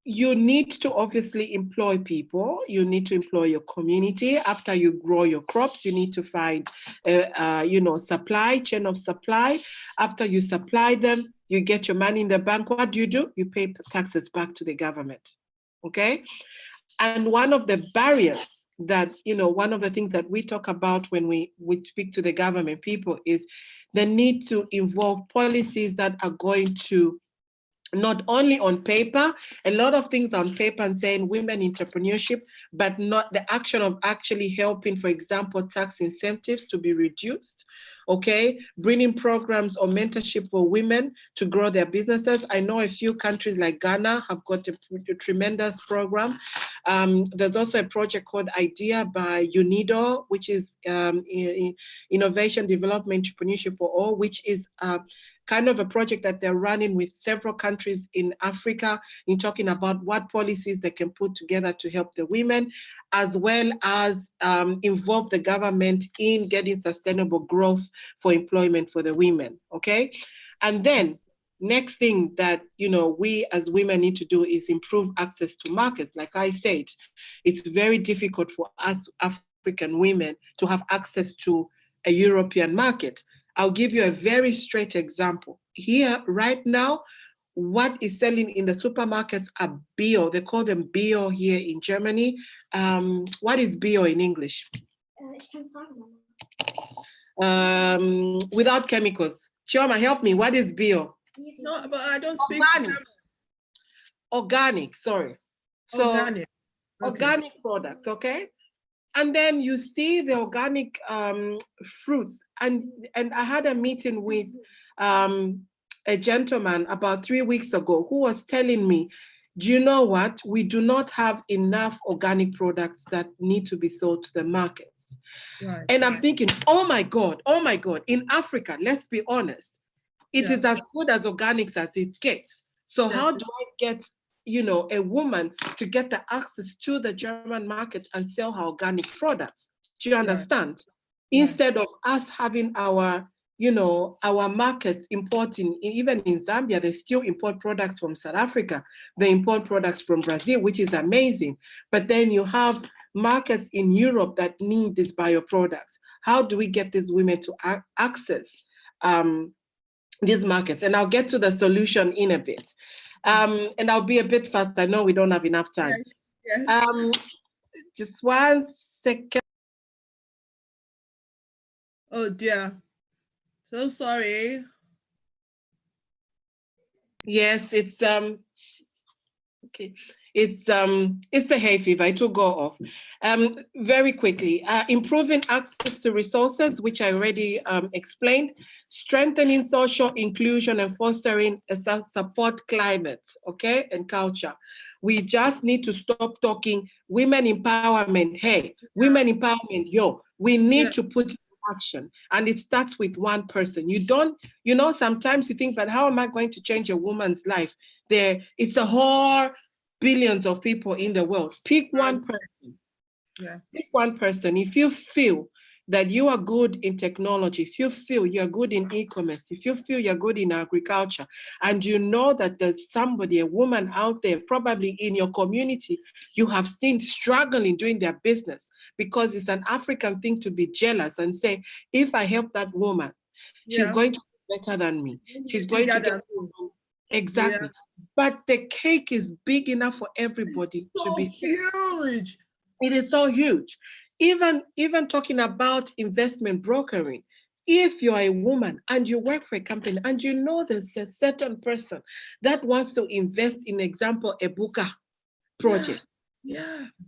you need to obviously employ people. You need to employ your community. After you grow your crops, you need to find, supply chain of supply. After you supply them, you get your money in the bank. What do? You pay taxes back to the government, okay? And one of the barriers that, one of the things that we talk about when we speak to the government people is the need to involve policies that are going to not only on paper, a lot of things on paper and saying women entrepreneurship, but not the action of actually helping, for example, tax incentives to be reduced, okay? Bringing programs or mentorship for women to grow their businesses. I know a few countries like Ghana have got a tremendous program. There's also a project called IDEA by UNIDO, which is Innovation Development Entrepreneurship for All, which is kind of a project that they're running with several countries in Africa in talking about what policies they can put together to help the women, as well as involve the government in getting sustainable growth for employment for the women, okay? And then next thing that, you know, we as women need to do is improve access to markets. Like I said, it's very difficult for us African women to have access to a European market. I'll give you a very straight example. Here, right now, what is selling in the supermarkets are bio. They call them bio here in Germany. What is bio in English? Without chemicals. Chioma, help me. What is bio? No, but I don't speak Organic, sorry. So, organic. Okay. organic products, okay? And then you see the organic fruits. And I had a meeting with a gentleman about 3 weeks ago who was telling me, do you know what? We do not have enough organic products that need to be sold to the markets. Right. And I'm thinking, oh my God, in Africa, let's be honest, it is as good as organics as it gets. So how do I get, you know, a woman to get the access to the German market and sell her organic products? Do you understand? Instead of us having our, you know, our markets importing, even in Zambia, they still import products from South Africa. They import products from Brazil, which is amazing. But then you have markets in Europe that need these bio products. How do we get these women to access these markets? And I'll get to the solution in a bit. And I'll be a bit fast. I know we don't have enough time. Just 1 second. Oh dear. So sorry. Yes, it's okay. It's the hay fever. It will go off. Very quickly, improving access to resources, which I already explained, strengthening social inclusion and fostering a support climate, okay, and culture. We just need to stop talking women empowerment. Hey, women empowerment, yo. We need to put action, and it starts with one person. You don't, you know, sometimes you think, but how am I going to change a woman's life? It's a whole billions of people in the world. Pick one person. Pick one person. If you feel that you are good in technology, if you feel you're good in e-commerce, if you feel you're good in agriculture, and you know that there's somebody, a woman out there, probably in your community, you have seen struggling doing their business, because it's an African thing to be jealous and say, if I help that woman, she's going to be better than me. She's going to get exactly. But the cake is big enough for everybody to be huge. It is so huge. Even talking about investment brokering, if you're a woman and you work for a company and you know there's a certain person that wants to invest in, example, a Buka project,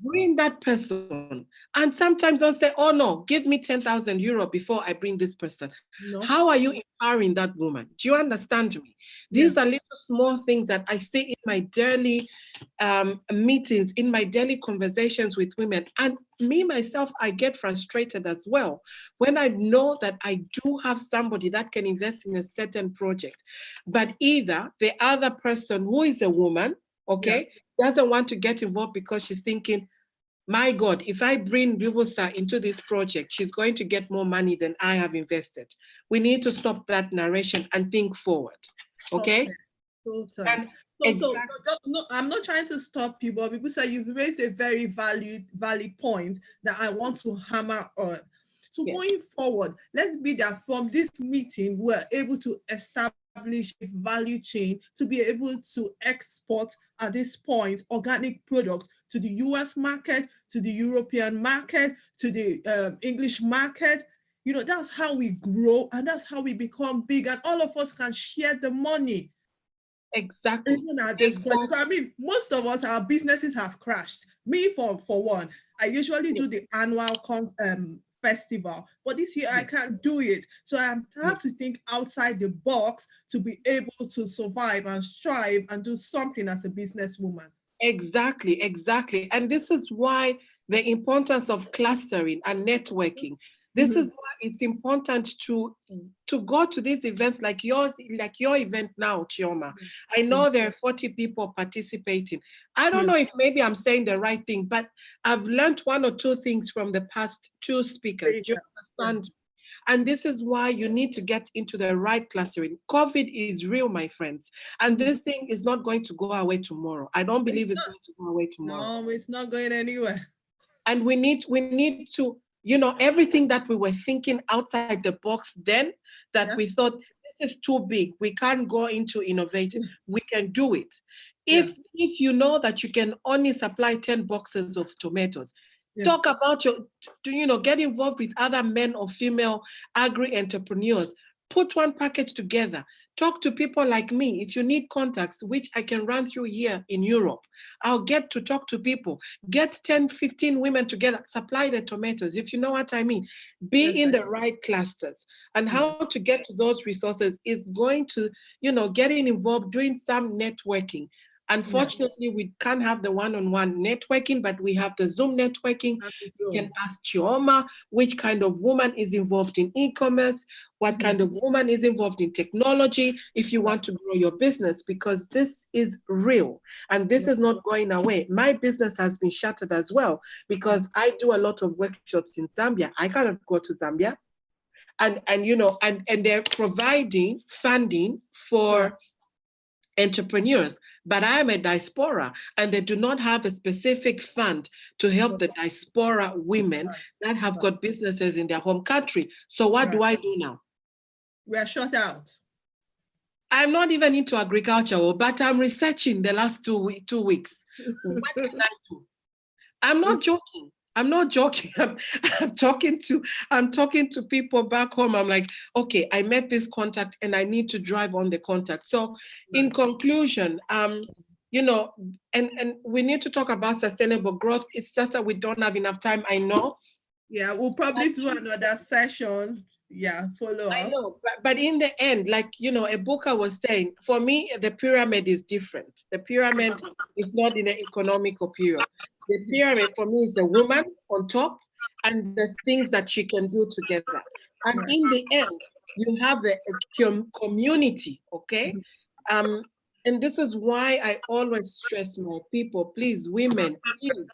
bring that person. And sometimes don't say, oh no, give me 10,000 euro before I bring this person. How are you empowering that woman? Do you understand me? These are little small things that I see in my daily meetings, in my daily conversations with women. And me, myself, I get frustrated as well when I know that I do have somebody that can invest in a certain project, but either the other person who is a woman, okay, doesn't want to get involved because she's thinking, my God, if I bring Bibusa into this project, she's going to get more money than I have invested. We need to stop that narration and think forward, okay? Totally. No, I'm not trying to stop you, but Bibusa, you've raised a very valid point that I want to hammer on. So going forward, let's be that from this meeting, we're able to establish a value chain to be able to export at this point organic products to the US market, to the European market, to the English market. You know, that's how we grow and that's how we become big, and all of us can share the money. Exactly. Even at this point, Exactly. because I mean, most of us, our businesses have crashed. Me, for one, I usually do the annual festival, but this year I can't do it. So I have to think outside the box to be able to survive and strive and do something as a businesswoman. Exactly, exactly. And this is why the importance of clustering and networking. This is why it's important to go to these events like yours, like your event now, Chioma. I know there are 40 people participating. I don't know if maybe I'm saying the right thing, but I've learned one or two things from the past two speakers. Do you understand? And this is why you need to get into the right clustering. COVID is real, my friends. And this thing is not going to go away tomorrow. I don't believe it's going to go away tomorrow. No, it's not going anywhere. And we need to, you know, everything that we were thinking outside the box then, that we thought this is too big, we can't go into innovative, we can do it. If you know that you can only supply 10 boxes of tomatoes, talk about get involved with other men or female agri-entrepreneurs. Put one package together. Talk to people like me. If you need contacts, which I can run through here in Europe, I'll get to talk to people. Get 10, 15 women together, supply the tomatoes, if you know what I mean. Be in the right clusters. And how to get to those resources is going to, getting involved, doing some networking. Unfortunately, we can't have the one-on-one networking, but we have the Zoom networking. You can ask Chioma which kind of woman is involved in e-commerce, what kind of woman is involved in technology, if you want to grow your business, because this is real and this is not going away. My business has been shuttered as well because I do a lot of workshops in Zambia. I cannot go to Zambia. And they're providing funding for entrepreneurs, but I'm a diaspora and they do not have a specific fund to help the diaspora women that have got businesses in their home country. So what do I do now? We are shut out. I'm not even into agriculture, but I'm researching the last 2 weeks. What can I do? I'm not joking. I'm not joking. I'm talking to people back home. I'm like, okay, I met this contact and I need to drive on the contact. So in conclusion, and we need to talk about sustainable growth. It's just that we don't have enough time, I know. Yeah, we'll probably do another session. Yeah, follow up. I know, but in the end, like, a booker was saying, for me, the pyramid is different. The pyramid is not in an economical period. The pyramid for me is the woman on top and the things that she can do together. And in the end, you have a community, okay? And this is why I always stress my people, please, women, please,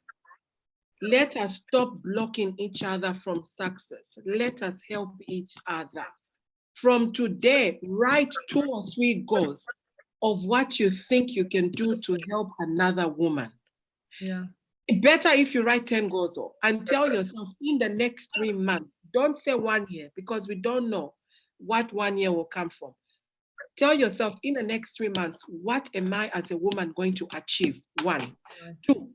let us stop blocking each other from success. Let us help each other. From today, write 2 or 3 goals of what you think you can do to help another woman. Yeah. Better if you write 10 goals and tell yourself in the next 3 months, don't say 1 year because we don't know what 1 year will come from. Tell yourself in the next 3 months, what am I as a woman going to achieve? 1. 2,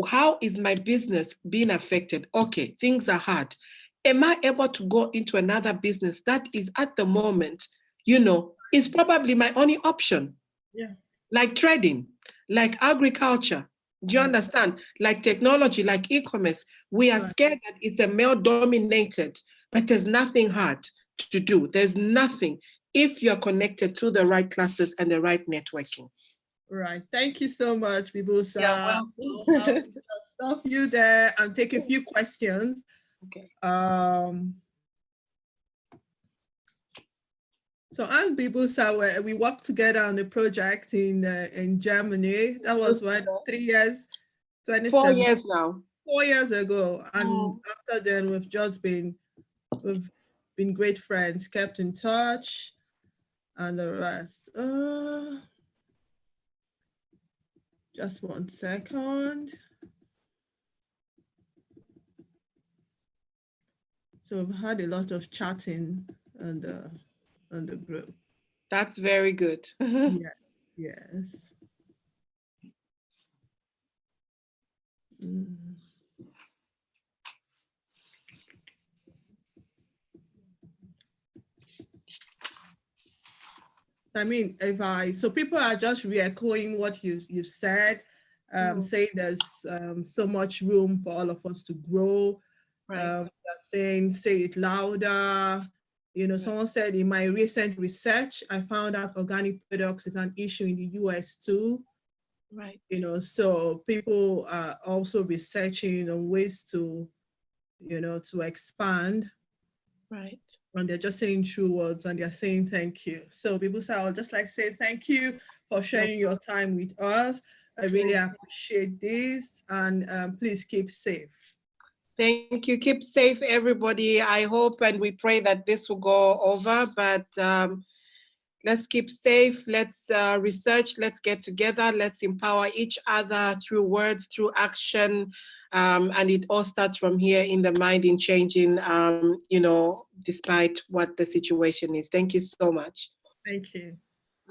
how is my business being affected? Okay, things are hard. Am I able to go into another business that is at the moment, is probably my only option? Yeah. Like trading, like agriculture. Do you understand? Like technology, like e-commerce. We are scared that it's a male-dominated, but there's nothing hard to do. There's nothing if you're connected to the right classes and the right networking. Right. Thank you so much, Bibusa. Yeah, I'll stop you there and take a few questions. Okay. So Anne Bibusa, we worked together on a project in Germany. That was when 3 years, 4 years now. 4 years ago. And after then, we've been great friends, kept in touch, and the rest. Just 1 second. So we've had a lot of chatting on the group. That's very good. Yeah. Yes. I mean, so people are just re-echoing what you said, saying there's so much room for all of us to grow. Right. They're saying, say it louder. Someone said in my recent research, I found out organic products is an issue in the US too. Right. So people are also researching on ways to, to expand. Right. And they're just saying true words and they're saying thank you. So people say, I would just like to say thank you for sharing your time with us. I really appreciate this, and please keep safe. Thank you. Keep safe, everybody. I hope and we pray that this will go over, but let's keep safe. Let's research. Let's get together. Let's empower each other through words, through action. And it all starts from here in the mind, in changing, despite what the situation is. Thank you so much. Thank you.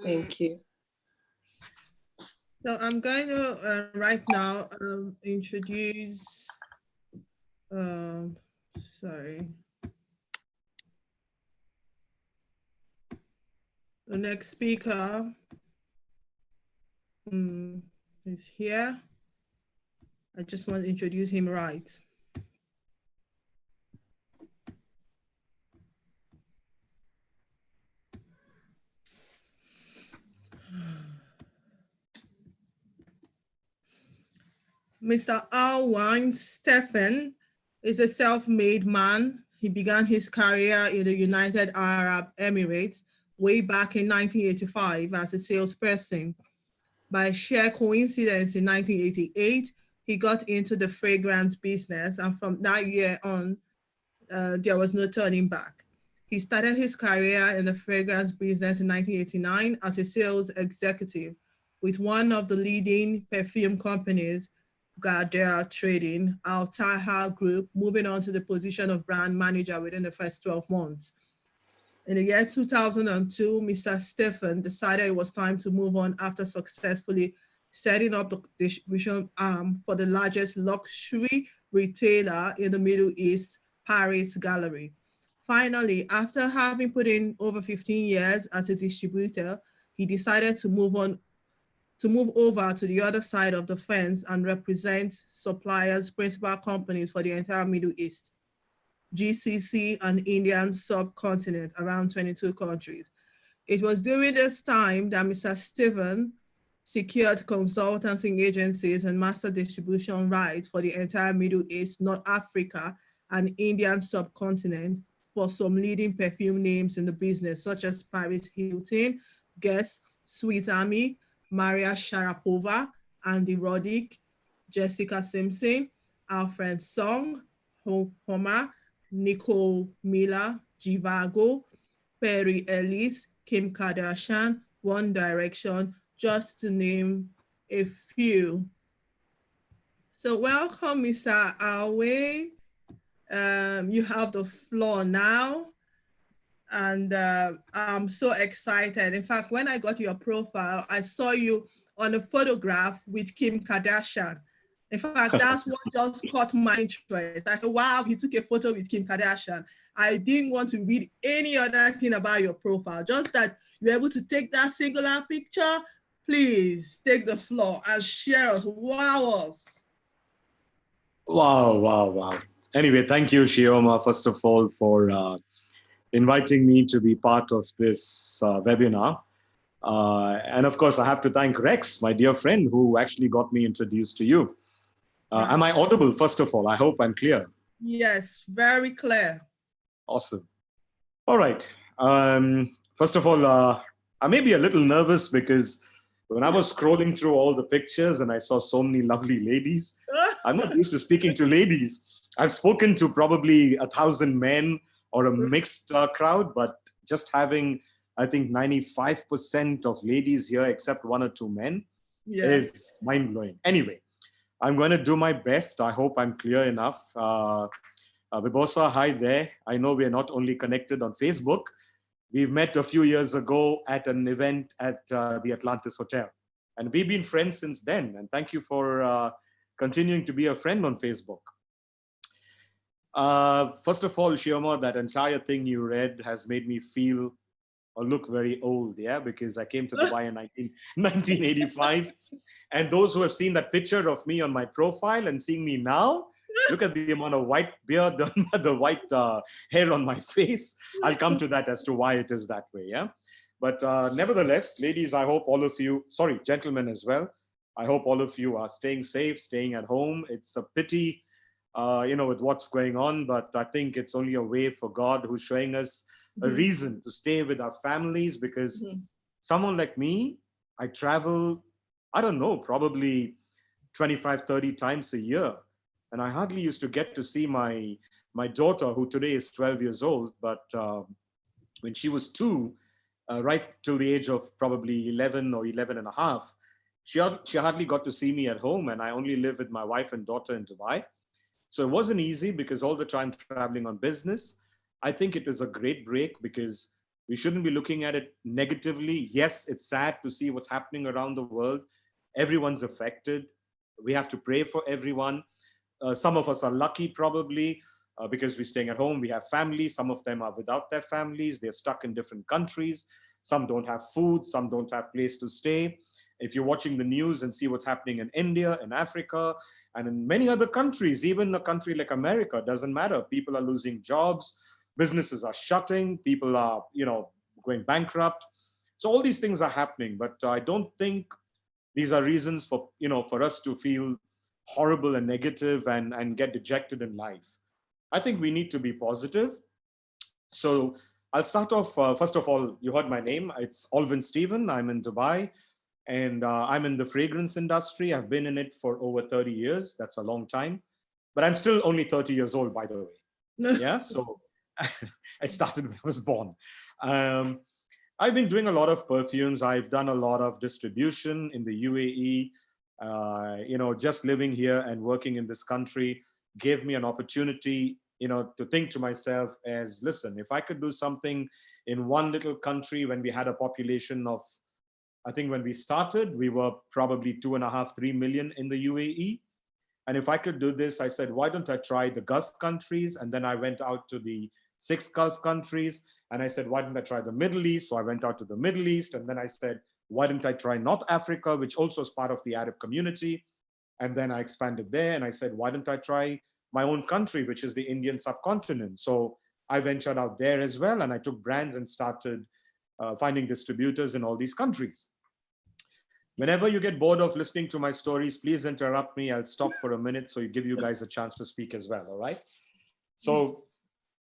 Thank you. So I'm going to right now introduce, sorry. The next speaker is here. I just want to introduce him right. Mr. Alwine Stephen is a self-made man. He began his career in the United Arab Emirates way back in 1985 as a salesperson. By sheer coincidence, in 1988, he got into the fragrance business, and from that year on, there was no turning back. He started his career in the fragrance business in 1989 as a sales executive with one of the leading perfume companies, Gardea Trading, Al Taha Group, moving on to the position of brand manager within the first 12 months. In the year 2002, Mr. Stephen decided it was time to move on after successfully setting up the distribution arm for the largest luxury retailer in the Middle East, Paris Gallery. Finally, after having put in over 15 years as a distributor, he decided to move over to the other side of the fence and represent suppliers, principal companies for the entire Middle East, GCC, and Indian subcontinent, around 22 countries. It was during this time that Mr. Stephen secured consultancy agencies and master distribution rights for the entire Middle East, North Africa, and Indian subcontinent for some leading perfume names in the business, such as Paris Hilton, Guess, Swiss Army, Maria Sharapova, Andy Roddick, Jessica Simpson, Alfred Song, Homer, Nicole Miller, Givago, Perry Ellis, Kim Kardashian, One Direction, just to name a few. So welcome, Mr. Awe. You have the floor now. And I'm so excited. In fact, when I got your profile, I saw you on a photograph with Kim Kardashian. In fact, that's what just caught my interest. I said, wow, he took a photo with Kim Kardashian. I didn't want to read any other thing about your profile, just that you're able to take that singular picture. Please take the floor and share us, wow us. Wow, wow, wow. Anyway, thank you, Shioma, first of all, for inviting me to be part of this webinar. And of course, I have to thank Rex, my dear friend, who actually got me introduced to you. Am I audible, first of all? I hope I'm clear. Yes, very clear. Awesome. All right. First of all, I may be a little nervous because when I was scrolling through all the pictures and I saw so many lovely ladies, I'm not used to speaking to ladies. I've spoken to probably 1,000 men or a mixed crowd, but just having, I think, 95% of ladies here, except 1 or 2 men, is mind-blowing. Anyway, I'm going to do my best. I hope I'm clear enough. Bibosa, hi there. I know we're not only connected on Facebook. We've met a few years ago at an event at the Atlantis Hotel. And we've been friends since then. And thank you for continuing to be a friend on Facebook. First of all, Shioma, that entire thing you read has made me feel or look very old, yeah, because I came to Dubai in 1985. And those who have seen that picture of me on my profile and seeing me now, look at the amount of white beard, the white hair on my face. I'll come to that as to why it is that way, yeah. But nevertheless, ladies, I hope all of you, sorry, gentlemen as well, I hope all of you are staying safe, staying at home. It's a pity, with what's going on, but I think it's only a way for God who's showing us a reason to stay with our families, because someone like me, I travel, I don't know, probably 25, 30 times a year. And I hardly used to get to see my daughter, who today is 12 years old, but when she was 2, right till the age of probably 11 or 11 and a half, she hardly got to see me at home, and I only live with my wife and daughter in Dubai. So it wasn't easy because all the time traveling on business. I think it is a great break because we shouldn't be looking at it negatively. Yes, it's sad to see what's happening around the world. Everyone's affected. We have to pray for everyone. Some of us are lucky probably because we're staying at home. We have families. Some of them are without their families. They're stuck in different countries. Some don't have food. Some don't have place to stay. If you're watching the news and see what's happening in India, in Africa, and in many other countries, even a country like America, doesn't matter. People are losing jobs. Businesses are shutting. People are, going bankrupt. So all these things are happening, but I don't think these are reasons for, for us to feel horrible and negative and get dejected in life. I think we need to be positive. So I'll start off, first of all, you heard my name. It's Alvin Stephen. I'm in Dubai. And I'm in the fragrance industry. I've been in it for over 30 years. That's a long time. But I'm still only 30 years old, by the way. Yeah, so I started when I was born. I've been doing a lot of perfumes. I've done a lot of distribution in the UAE. Just living here and working in this country gave me an opportunity, to think to myself as, listen, if I could do something in one little country when we had a population of, I think when we started, we were probably 2.5, 3 million in the UAE. And if I could do this, I said, why don't I try the Gulf countries? And then I went out to the 6 Gulf countries. And I said, why don't I try the Middle East? So I went out to the Middle East. And then I said, why don't I try North Africa, which also is part of the Arab community? And then I expanded there. And I said, why don't I try my own country, which is the Indian subcontinent? So I ventured out there as well. And I took brands and started finding distributors in all these countries. Whenever you get bored of listening to my stories, please interrupt me. I'll stop for a minute so you give you guys a chance to speak as well, all right? So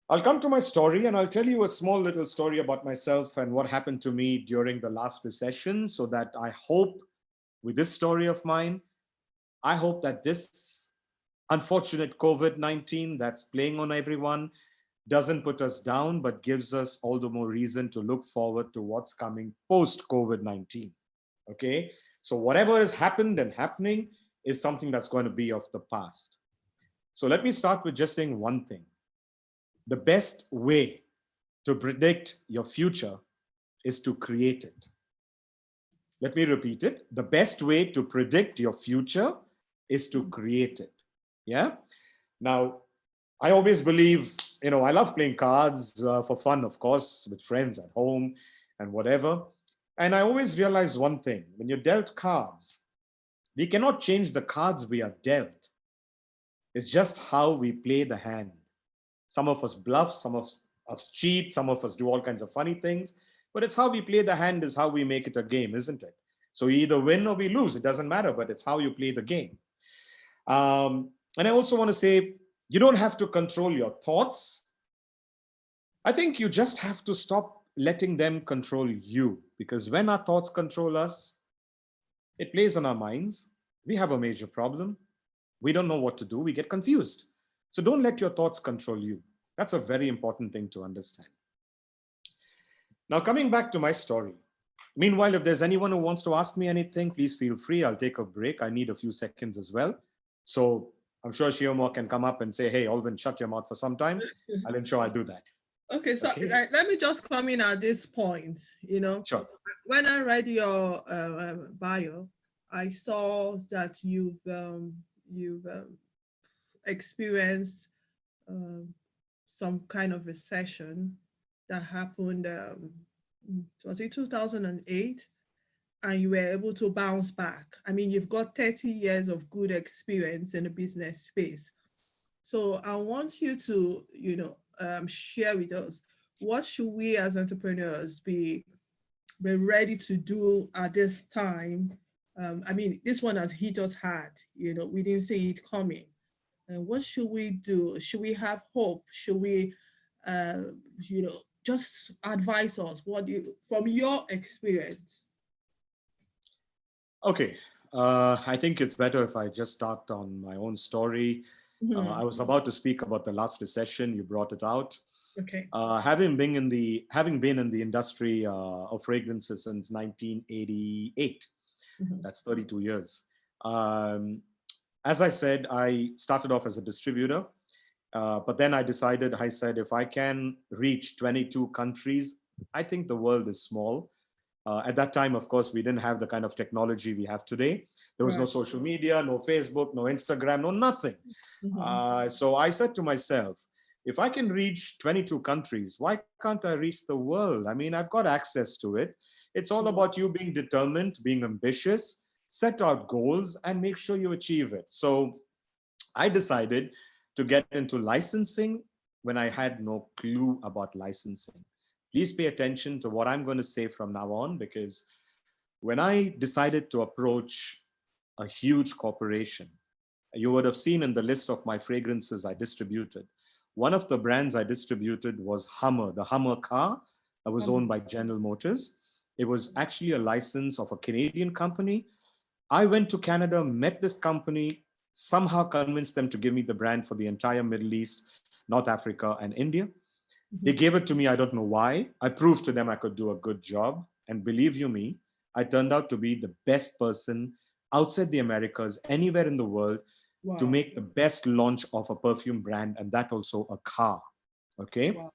I'll come to my story and I'll tell you a small little story about myself and what happened to me during the last recession, so that I hope with this story of mine, I hope that this unfortunate COVID-19 that's playing on everyone doesn't put us down, but gives us all the more reason to look forward to what's coming post-COVID-19. Okay, so whatever has happened and happening is something that's going to be of the past. So let me start with just saying one thing. The best way to predict your future is to create it. Let me repeat it. The best way to predict your future is to create it. Yeah. Now, I always believe, I love playing cards for fun, of course, with friends at home and whatever. And I always realize one thing: when you're dealt cards, we cannot change the cards we are dealt. It's just how we play the hand. Some of us bluff, some of us cheat, some of us do all kinds of funny things, but it's how we play the hand is how we make it a game, isn't it? So we either win or we lose, it doesn't matter, but it's how you play the game. And I also want to say, you don't have to control your thoughts. I think you just have to stop letting them control you, because when our thoughts control us, it plays on our minds. We have a major problem. We don't know what to do. We get confused. So don't let your thoughts control you. That's a very important thing to understand. Now, coming back to my story. Meanwhile, if there's anyone who wants to ask me anything, please feel free. I'll take a break. I need a few seconds as well. So I'm sure Shioma can come up and say, hey, Alvin, shut your mouth for some time. I'll ensure I do that. Okay, so let me just come in at this point. Sure. When I read your bio, I saw that you've experienced some kind of recession that happened Was it 2008? And you were able to bounce back. I mean, you've got 30 years of good experience in the business space. So I want you to, share with us, what should we as entrepreneurs be ready to do at this time? I mean, this one has hit us hard, we didn't see it coming. And what should we do? Should we have hope? Should we, uh, just advise us from your experience? Okay. I think it's better if I just start on my own story. I was about to speak about the last recession. You brought it out. Okay. Having been in the industry of fragrances since 1988, that's 32 years. As I said, I started off as a distributor, but then I said, if I can reach 22 countries, I think the world is small. At that time, of course, we didn't have the kind of technology we have today. There was no social media, no Facebook, no Instagram, no nothing. So I said to myself, if I can reach 22 countries, why can't I reach the world? I mean, I've got access to it. It's all about you being determined, being ambitious, set out goals, and make sure you achieve it. So I decided to get into licensing when I had no clue about licensing. Please pay attention to what I'm going to say from now on, because when I decided to approach a huge corporation, you would have seen in the list of my fragrances I distributed, one of the brands I distributed was Hummer, the Hummer car that was owned by General Motors. It was actually a license of a Canadian company. I went to Canada, met this company, somehow convinced them to give me the brand for the entire Middle East, North Africa, and India. They gave it to me, I don't know why. I proved to them I could do a good job. And believe you me, I turned out to be the best person outside the Americas, anywhere in the world, to make the best launch of a perfume brand, and that also a car. Okay. Wow.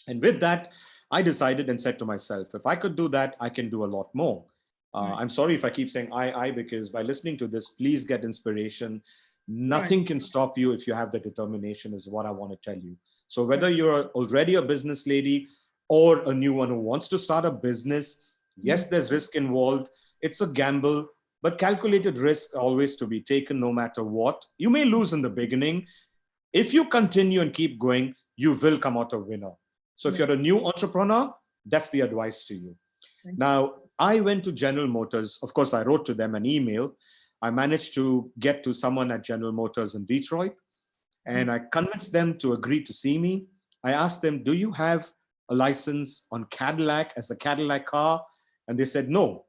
And with that, I decided and said to myself, if I could do that, I can do a lot more. I'm sorry if I keep saying I, because by listening to this, please get inspiration. Nothing can stop you if you have the determination, is what I want to tell you. So whether you're already a business lady or a new one who wants to start a business, yes, there's risk involved. It's a gamble, but calculated risk always to be taken no matter what. You may lose in the beginning. If you continue and keep going, you will come out a winner. So if you're a new entrepreneur, that's the advice to you. Now, I went to General Motors. Of course, I wrote to them an email. I managed to get to someone at General Motors in Detroit, and I convinced them to agree to see me. I asked them, do you have a license on Cadillac as a Cadillac car? And they said, no.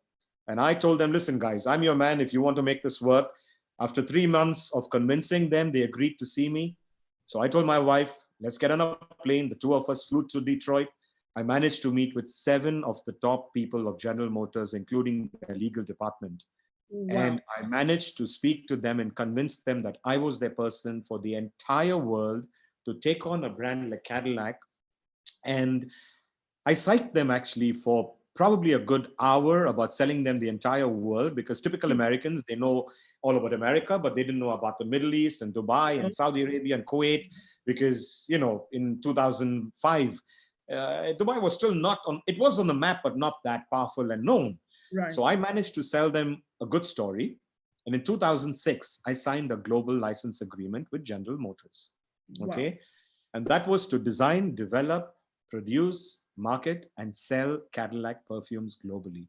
And I told them, listen, guys, I'm your man if you want to make this work. After 3 months of convincing them, they agreed to see me. So I told my wife, let's get on a plane. The two of us flew to Detroit. I managed to meet with 7 of the top people of General Motors, including their legal department. Wow. And I managed to speak to them and convince them that I was their person for the entire world to take on a brand like Cadillac. And I psyched them actually for probably a good hour about selling them the entire world, because typical Americans, they know all about America, but they didn't know about the Middle East and Dubai and Saudi Arabia and Kuwait, because, you know, in 2005, Dubai was still not on, it was on the map, but not that powerful and known. Right. So I managed to sell them a good story. And in 2006, I signed a global license agreement with General Motors. Okay. Wow. And that was to design, develop, produce, market, and sell Cadillac perfumes globally.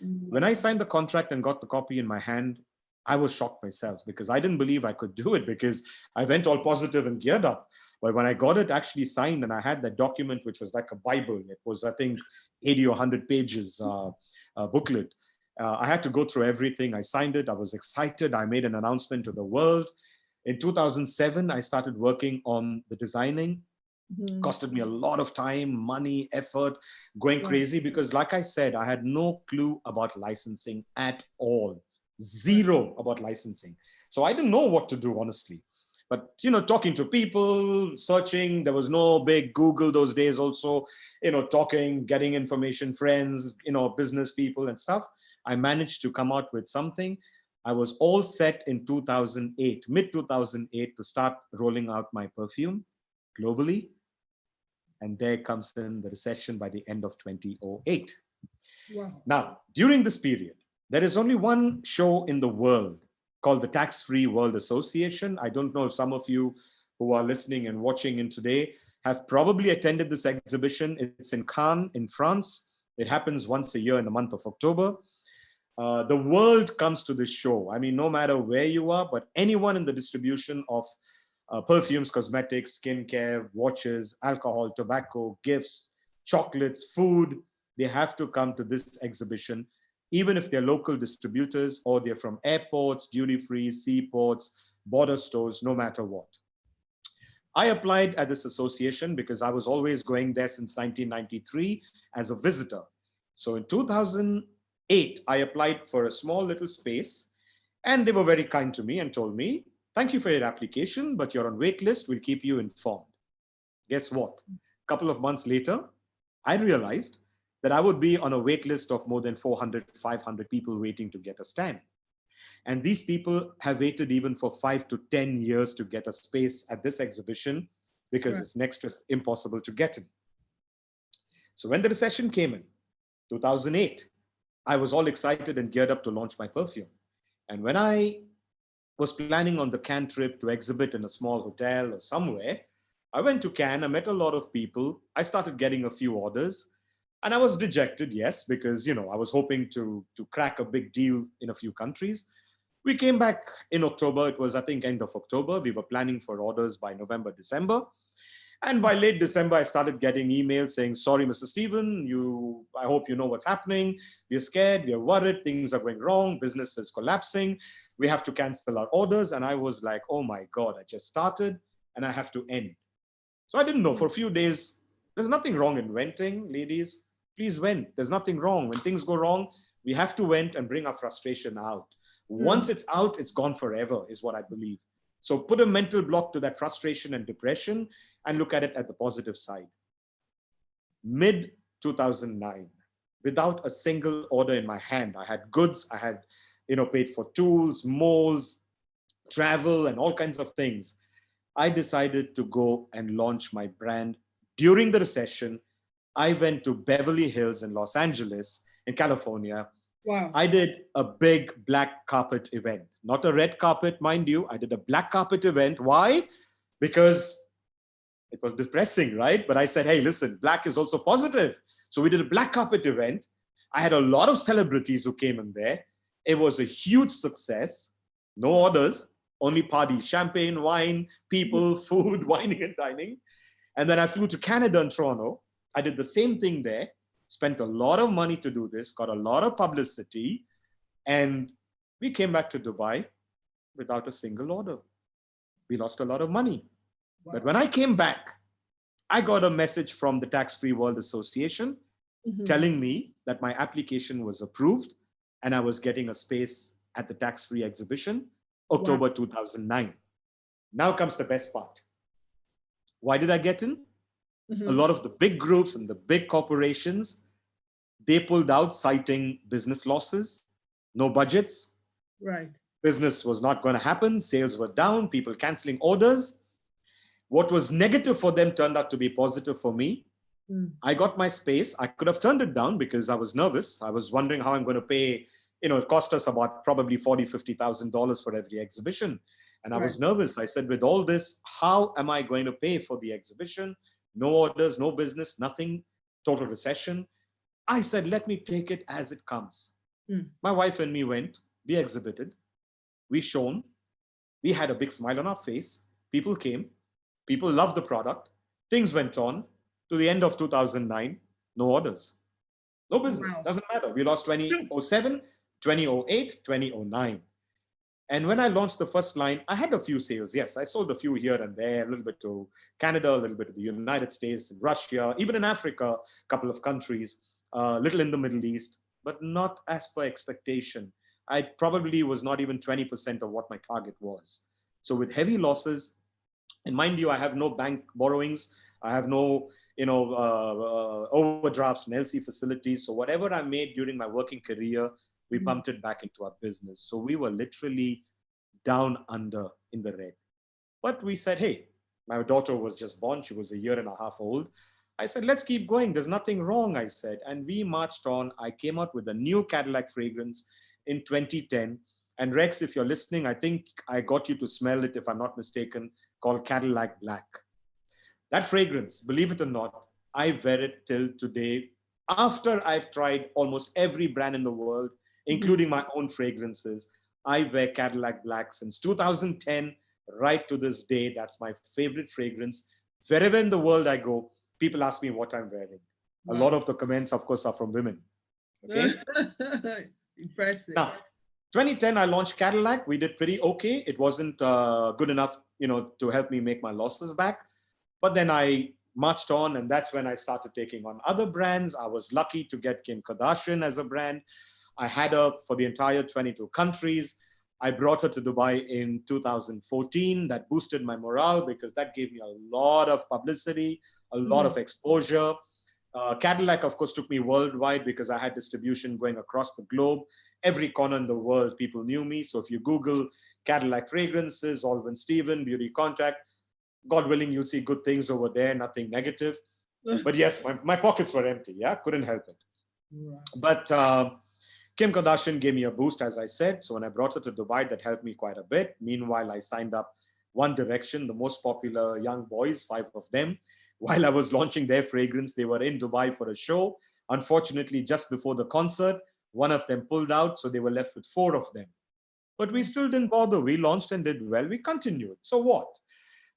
Wow. When I signed the contract and got the copy in my hand, I was shocked myself, because I didn't believe I could do it, because I went all positive and geared up. But when I got it actually signed and I had that document, which was like a Bible, it was, I think, 80 or 100 pages booklet. I had to go through everything. I signed it. I was excited. I made an announcement to the world. In 2007, I started working on the designing. Costed me a lot of time, money, effort, going crazy, because like I said, I had no clue about licensing at all. Zero about licensing. So I didn't know what to do, honestly. But, you know, talking to people, searching, there was no big Google those days also, you know, talking, getting information, friends, you know, business people and stuff. I managed to come out with something. I was all set in 2008, mid 2008, to start rolling out my perfume globally. And there comes in the recession by the end of 2008. Wow. Now, during this period, there is only one show in the world called the Tax-Free World Association. I don't know if some of you who are listening and watching in today have probably attended this exhibition. It's in Cannes in France. It happens once a year in the month of October. The world comes to this show. I mean, no matter where you are, but anyone in the distribution of perfumes, cosmetics, skincare, watches, alcohol, tobacco, gifts, chocolates, food, they have to come to this exhibition, even if they're local distributors or they're from airports, duty-free, seaports, border stores, no matter what. I applied at this association because I was always going there since 1993 as a visitor. So in 2008, I applied for a small little space, and they were very kind to me and told me, thank you for your application, but you're on wait list. We'll keep you informed. Guess what? A couple of months later, I realized that I would be on a wait list of more than 400, 500 people waiting to get a stand. And these people have waited even for 5 to 10 years to get a space at this exhibition because it's next to impossible to get in. So when the recession came in, 2008, I was all excited and geared up to launch my perfume. And when I was planning on the Cannes trip to exhibit in a small hotel or somewhere, I went to Cannes, I met a lot of people, I started getting a few orders, and I was dejected, yes, because I was hoping to crack a big deal in a few countries. We came back in October. It was, I think, end of October. We were planning for orders by November, December. And by late December, I started getting emails saying, sorry, Mr. Stephen, I hope you know what's happening. We're scared, we're worried, things are going wrong, business is collapsing. We have to cancel our orders. And I was like, oh my God, I just started and I have to end. So I didn't know for a few days. There's nothing wrong in venting, ladies. Please vent. There's nothing wrong. When things go wrong, we have to vent and bring our frustration out. Once it's out, it's gone forever, is what I believe. So put a mental block to that frustration and depression and look at it at the positive side. Mid 2009, without a single order in my hand, I had goods, I had paid for tools, molds, travel, and all kinds of things. I decided to go and launch my brand during the recession. I went to Beverly Hills in Los Angeles, in California. Wow. I did a big black carpet event, not a red carpet, mind you. I did a black carpet event. Why? Because it was depressing, right? But I said, hey, listen, black is also positive. So we did a black carpet event. I had a lot of celebrities who came in there. It was a huge success. No orders, only parties, champagne, wine, people, food, wining and dining. And then I flew to Canada and Toronto. I did the same thing there. Spent a lot of money to do this, got a lot of publicity, and we came back to Dubai without a single order. We lost a lot of money. Wow. But when I came back, I got a message from the Tax-Free World Association telling me that my application was approved and I was getting a space at the Tax-Free exhibition, October 2009. Now comes the best part. Why did I get in? A lot of the big groups and the big corporations, they pulled out citing business losses, no budgets. Right. Business was not going to happen. Sales were down, people canceling orders. What was negative for them turned out to be positive for me. I got my space. I could have turned it down because I was nervous. I was wondering how I'm going to pay. It cost us about probably $40,000, $50,000 for every exhibition. And I was nervous. I said, with all this, how am I going to pay for the exhibition? No orders, no business, nothing, total recession. I said, let me take it as it comes. My wife and me went, we exhibited, we shone, we had a big smile on our face. People came, people loved the product. Things went on to the end of 2009, no orders, no business, doesn't matter. We lost 2007, 2008, 2009. And when I launched the first line, I had a few sales. Yes, I sold a few here and there, a little bit to Canada, a little bit to the United States, and Russia, even in Africa, a couple of countries, a little in the Middle East, but not as per expectation. I probably was not even 20% of what my target was. So with heavy losses, and mind you, I have no bank borrowings. I have no, overdrafts and LC facilities. So whatever I made during my working career, we pumped it back into our business. So we were literally down under in the red. But we said, hey, my daughter was just born. She was a year and a half old. I said, let's keep going. There's nothing wrong, I said. And we marched on. I came out with a new Cadillac fragrance in 2010. And Rex, if you're listening, I think I got you to smell it, if I'm not mistaken, called Cadillac Black. That fragrance, believe it or not, I wear it till today. After I've tried almost every brand in the world, including my own fragrances, I wear Cadillac Black since 2010, right to this day. That's my favorite fragrance. Wherever in the world I go, people ask me what I'm wearing. A lot of the comments, of course, are from women. Okay. Impressive. Now, 2010, I launched Cadillac. We did pretty okay. It wasn't good enough, to help me make my losses back. But then I marched on, and that's when I started taking on other brands. I was lucky to get Kim Kardashian as a brand. I had her for the entire 22 countries. I brought her to Dubai in 2014. That boosted my morale because that gave me a lot of publicity, a lot of exposure. Cadillac, of course, took me worldwide because I had distribution going across the globe. Every corner in the world, people knew me. So if you Google Cadillac fragrances, Alvin Stephen, beauty contact, God willing, you'll see good things over there, nothing negative. But yes, my pockets were empty. Yeah, couldn't help it. Right. But Kim Kardashian gave me a boost, as I said. So when I brought her to Dubai, that helped me quite a bit. Meanwhile, I signed up One Direction, the most popular young boys, 5 of them. While I was launching their fragrance, they were in Dubai for a show. Unfortunately, just before the concert, one of them pulled out, so they were left with 4 of them. But we still didn't bother. We launched and did well. We continued. So what?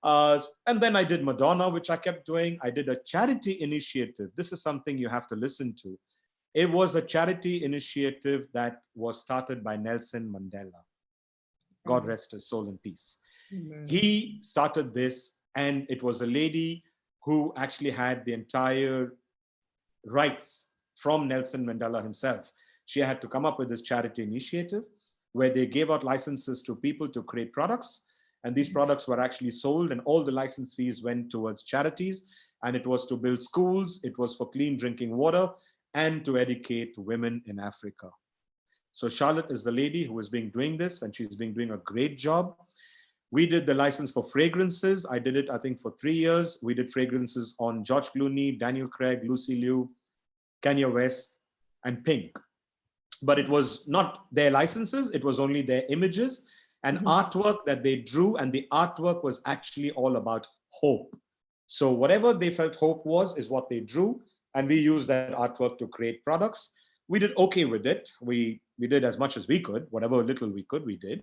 And then I did Madonna, which I kept doing. I did a charity initiative. This is something you have to listen to. It was a charity initiative that was started by Nelson Mandela. God rest his soul in peace. Amen. He started this, and it was a lady who actually had the entire rights from Nelson Mandela himself. She had to come up with this charity initiative where they gave out licenses to people to create products. And these products were actually sold, and all the license fees went towards charities. And it was to build schools, it was for clean drinking water, and to educate women in Africa. So Charlotte is the lady who has been doing this, and she's been doing a great job. We did the license for fragrances. I did it, I think, for 3 years. We did fragrances on George Clooney, Daniel Craig, Lucy Liu, Kanye West, and Pink. But it was not their licenses, it was only their images and artwork that they drew. And the artwork was actually all about hope. So whatever they felt hope was, is what they drew. And we used that artwork to create products. We did okay with it. We did as much as we could, whatever little we could, we did.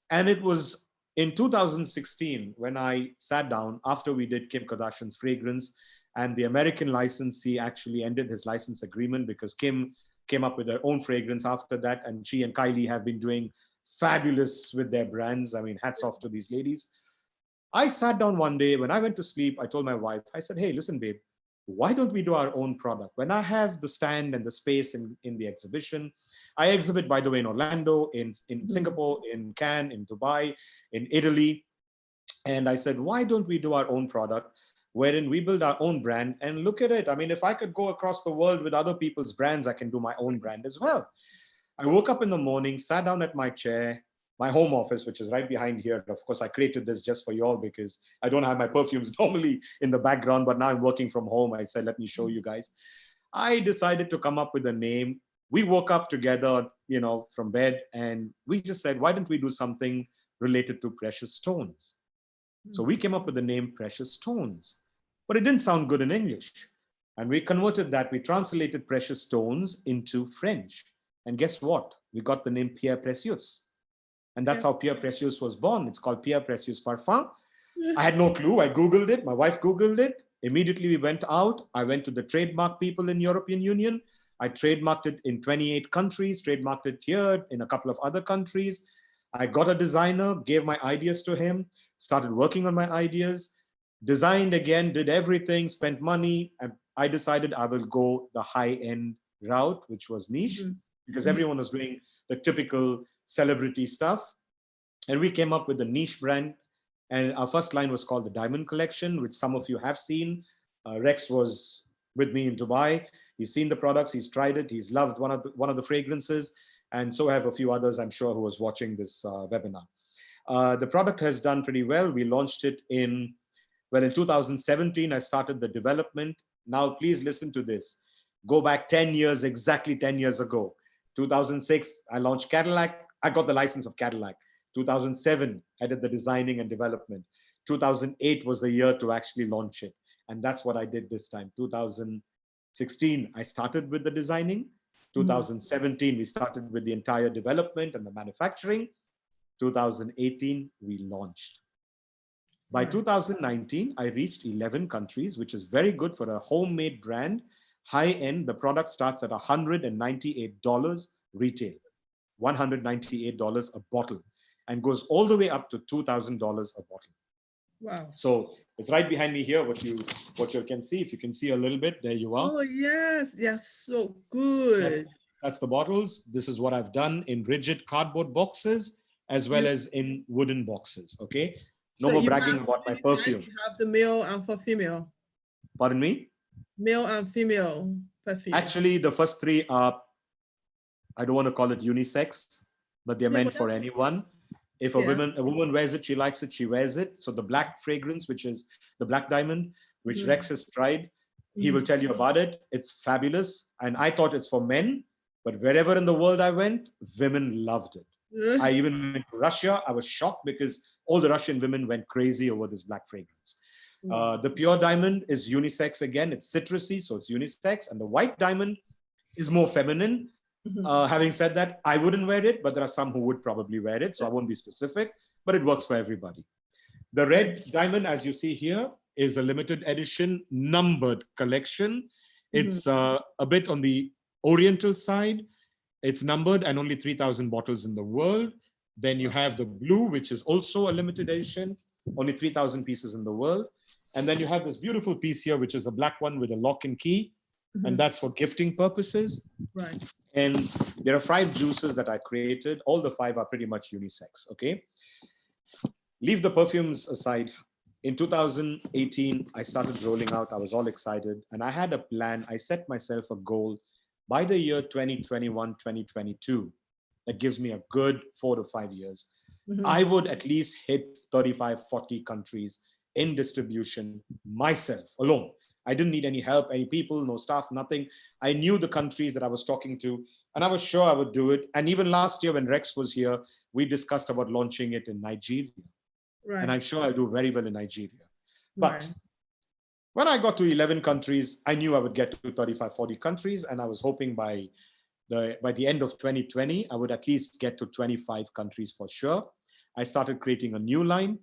And it was in 2016 when I sat down after we did Kim Kardashian's fragrance, and the American licensee actually ended his license agreement because Kim came up with their own fragrance after that. And she and Kylie have been doing fabulous with their brands. I mean, hats off to these ladies. I sat down one day when I went to sleep. I told my wife, I said, hey, listen, babe, why don't we do our own product? When I have the stand and the space in the exhibition, I exhibit, by the way, in Orlando, in Singapore, in Cannes, in Dubai, in Italy. And I said, why don't we do our own product wherein we build our own brand? And look at it. I mean, if I could go across the world with other people's brands, I can do my own brand as well. I woke up in the morning, sat down at my chair, my home office, which is right behind here. Of course, I created this just for you all because I don't have my perfumes normally in the background, but now I'm working from home. I said, let me show you guys. I decided to come up with a name. We woke up together, from bed, and we just said, why don't we do something related to precious stones? So we came up with the name Precious Stones, but it didn't sound good in English. And we converted that. We translated precious stones into French. And guess what? We got the name Pierre Precious. And that's how Pierre Precious was born. It's called Pierre Precious Parfum. I had no clue. I Googled it. My wife Googled it. Immediately we went out. I went to the trademark people in European Union. I trademarked it in 28 countries, trademarked it here in a couple of other countries. I got a designer, gave my ideas to him, started working on my ideas, designed again, did everything, spent money. And I decided I will go the high-end route, which was niche, because everyone was doing the typical celebrity stuff. And we came up with a niche brand. And our first line was called the Diamond Collection, which some of you have seen. Rex was with me in Dubai. He's seen the products, he's tried it, he's loved one of the fragrances, and so have a few others, I'm sure, who was watching this webinar. The product has done pretty well. We launched it in Well, in 2017, I started the development. Now, please listen to this. Go back 10 years, exactly 10 years ago. 2006, I launched Cadillac. I got the license of Cadillac. 2007, I did the designing and development. 2008 was the year to actually launch it. And that's what I did this time. 2016, I started with the designing. 2017, we started with the entire development and the manufacturing. 2018, we launched. By 2019, I reached 11 countries, which is very good for a homemade brand. High end, the product starts at $198 retail, $198 a bottle, and goes all the way up to $2,000 a bottle. Wow. So it's right behind me here, what you can see. If you can see a little bit, there you are. Oh, yes. They're so good. That's the bottles. This is what I've done in rigid cardboard boxes, as well as in wooden boxes, okay? No more bragging about my perfume. You have the male and for female. Pardon me? Male and female perfume. Actually, the first three are, I don't want to call it unisex, but they're meant for anyone. If a woman wears it, she likes it, she wears it. So the black fragrance, which is the Black Diamond, which Rex has tried, he will tell you about it. It's fabulous. And I thought it's for men, but wherever in the world I went, women loved it. I even went to Russia. I was shocked because all the Russian women went crazy over this black fragrance. The Pure Diamond is unisex again. It's citrusy, so it's unisex. And the White Diamond is more feminine. Having said that, I wouldn't wear it, but there are some who would probably wear it. So I won't be specific, but it works for everybody. The Red Diamond, as you see here, is a limited edition numbered collection. It's a bit on the Oriental side. It's numbered and only 3,000 bottles in the world. Then you have the Blue, which is also a limited edition, only 3,000 pieces in the world. And then you have this beautiful piece here, which is a black one with a lock and key. And that's for gifting purposes. Right. And there are 5 juices that I created. All the 5 are pretty much unisex, okay? Leave the perfumes aside. In 2018, I started rolling out. I was all excited. And I had a plan. I set myself a goal by the year 2021, 2022. That gives me a good 4 to 5 years. I would at least hit 35, 40 countries in distribution myself, alone. I didn't need any help, any people, no staff, nothing. I knew the countries that I was talking to, and I was sure I would do it. And even last year when Rex was here, we discussed about launching it in Nigeria. Right. And I'm sure I'll do very well in Nigeria. But when I got to 11 countries, I knew I would get to 35, 40 countries. And I was hoping by the end of 2020, I would at least get to 25 countries for sure. I started creating a new line,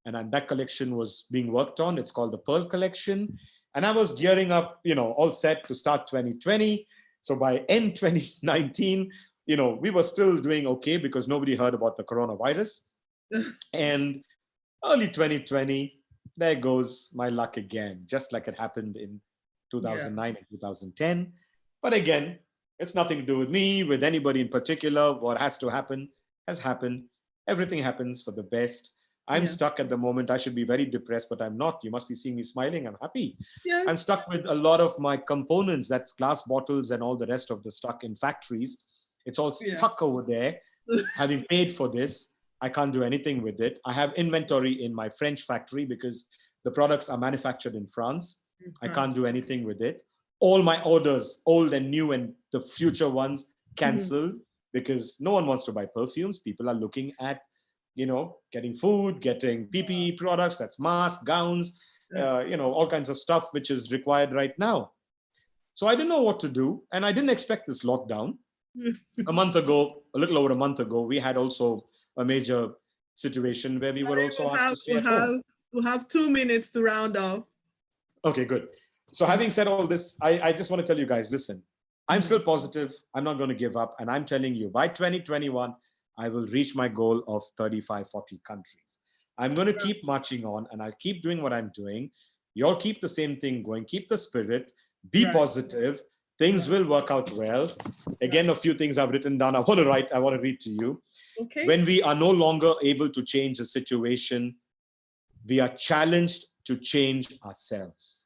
and that collection was being worked on. It's called the Pearl Collection. And I was gearing up, all set to start 2020. So by end 2019, we were still doing okay because nobody heard about the coronavirus. And early 2020, there goes my luck again, just like it happened in 2009 and 2010. But again, it's nothing to do with me, with anybody in particular. What has to happen has happened. Everything happens for the best. I'm stuck at the moment. I should be very depressed, but I'm not. You must be seeing me smiling. I'm happy. Yes. I'm stuck with a lot of my components. That's glass bottles and all the rest of the stuff in factories. It's all stuck over there. Having paid for this, I can't do anything with it. I have inventory in my French factory because the products are manufactured in France. I can't do anything with it. All my orders, old and new and the future ones, canceled because no one wants to buy perfumes. People are looking at getting food, getting PPE products, that's masks, gowns, all kinds of stuff which is required right now. So I didn't know what to do. And I didn't expect this lockdown. A little over a month ago, we had also a major situation where we were also asked to stay at home. We'll have 2 minutes to round off. Okay, good. So having said all this, I just want to tell you guys, listen, I'm still positive. I'm not going to give up. And I'm telling you, by 2021, I will reach my goal of 35, 40 countries. I'm going to keep marching on and I'll keep doing what I'm doing. You all keep the same thing going, keep the spirit, be positive. Things will work out well. Again, a few things I've written down. I want to read to you. Okay. When we are no longer able to change a situation, we are challenged to change ourselves.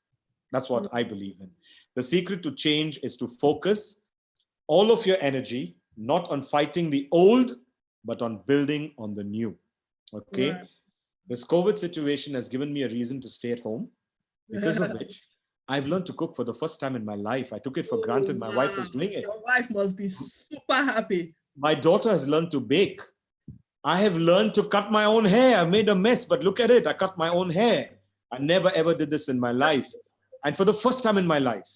That's what I believe in. The secret to change is to focus all of your energy, not on fighting the old, but on building on the new. Okay. Right. This COVID situation has given me a reason to stay at home, because of which I've learned to cook for the first time in my life. I took it for granted my wife was doing it. Your wife must be super happy. My daughter has learned to bake. I have learned to cut my own hair. I made a mess, but look at it. I cut my own hair. I never ever did this in my life. And for the first time in my life,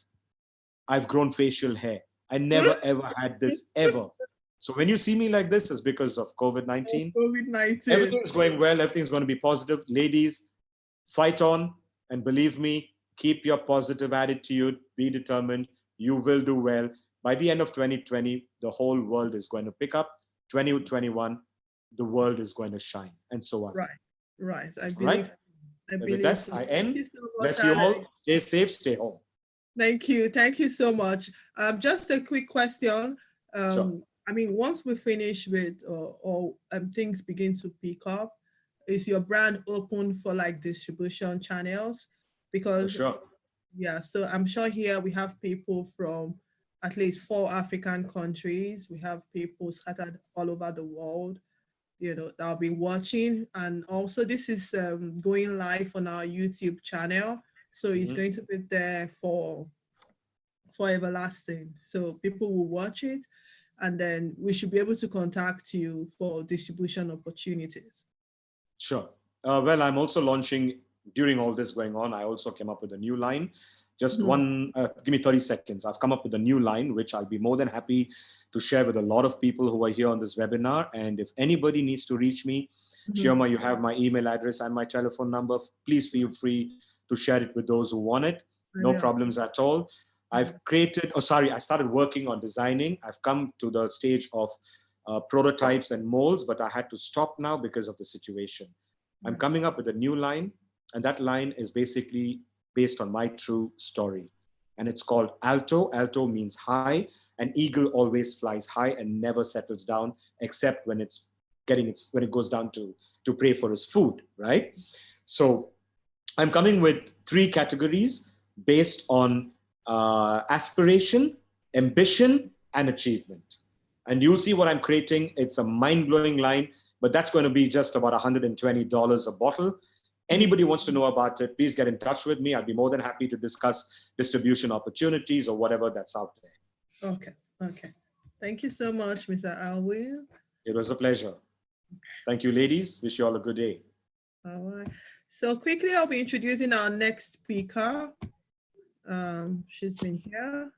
I've grown facial hair. I never ever had this ever. So when you see me like this, it's because of COVID-19. COVID-19. Everything's going well. Everything's going to be positive. Ladies, fight on. And believe me, keep your positive attitude. Be determined. You will do well. By the end of 2020, the whole world is going to pick up. 2021, the world is going to shine, and so on. Right. I believe. Right? With that, So. I end. So Bless you all. Stay safe. Stay home. Thank you. Thank you so much. Just a quick question. Sure. I mean, once we finish with or things begin to pick up, is your brand open for like distribution channels? Because For sure. yeah, so I'm sure here we have people from at least 4 African countries. We have people scattered all over the world, you know, that'll be watching. And also this is going live on our YouTube channel. So it's going to be there for everlasting. So people will watch it, and then we should be able to contact you for distribution opportunities. Sure. Well, I'm also launching, during all this going on, I also came up with a new line. Just give me 30 seconds. I've come up with a new line, which I'll be more than happy to share with a lot of people who are here on this webinar. And if anybody needs to reach me, Chioma, you have my email address and my telephone number. Please feel free to share it with those who want it. No problems at all. I've created, I started working on designing. I've come to the stage of prototypes and molds, but I had to stop now because of the situation. I'm coming up with a new line, and that line is basically based on my true story. And it's called Alto. Alto means high. An eagle always flies high and never settles down, except when when it goes down to pray for his food, right? So I'm coming with 3 categories based on aspiration, ambition, and achievement. And you'll see what I'm creating. It's a mind-blowing line, but that's going to be just about $120 a bottle. Anybody wants to know about it, please get in touch with me. I'll be more than happy to discuss distribution opportunities or whatever that's out there. Okay. Thank you so much, Mr. Alwin. It was a pleasure. Thank you, ladies. Wish you all a good day. All right. So quickly, I'll be introducing our next speaker. She's been here.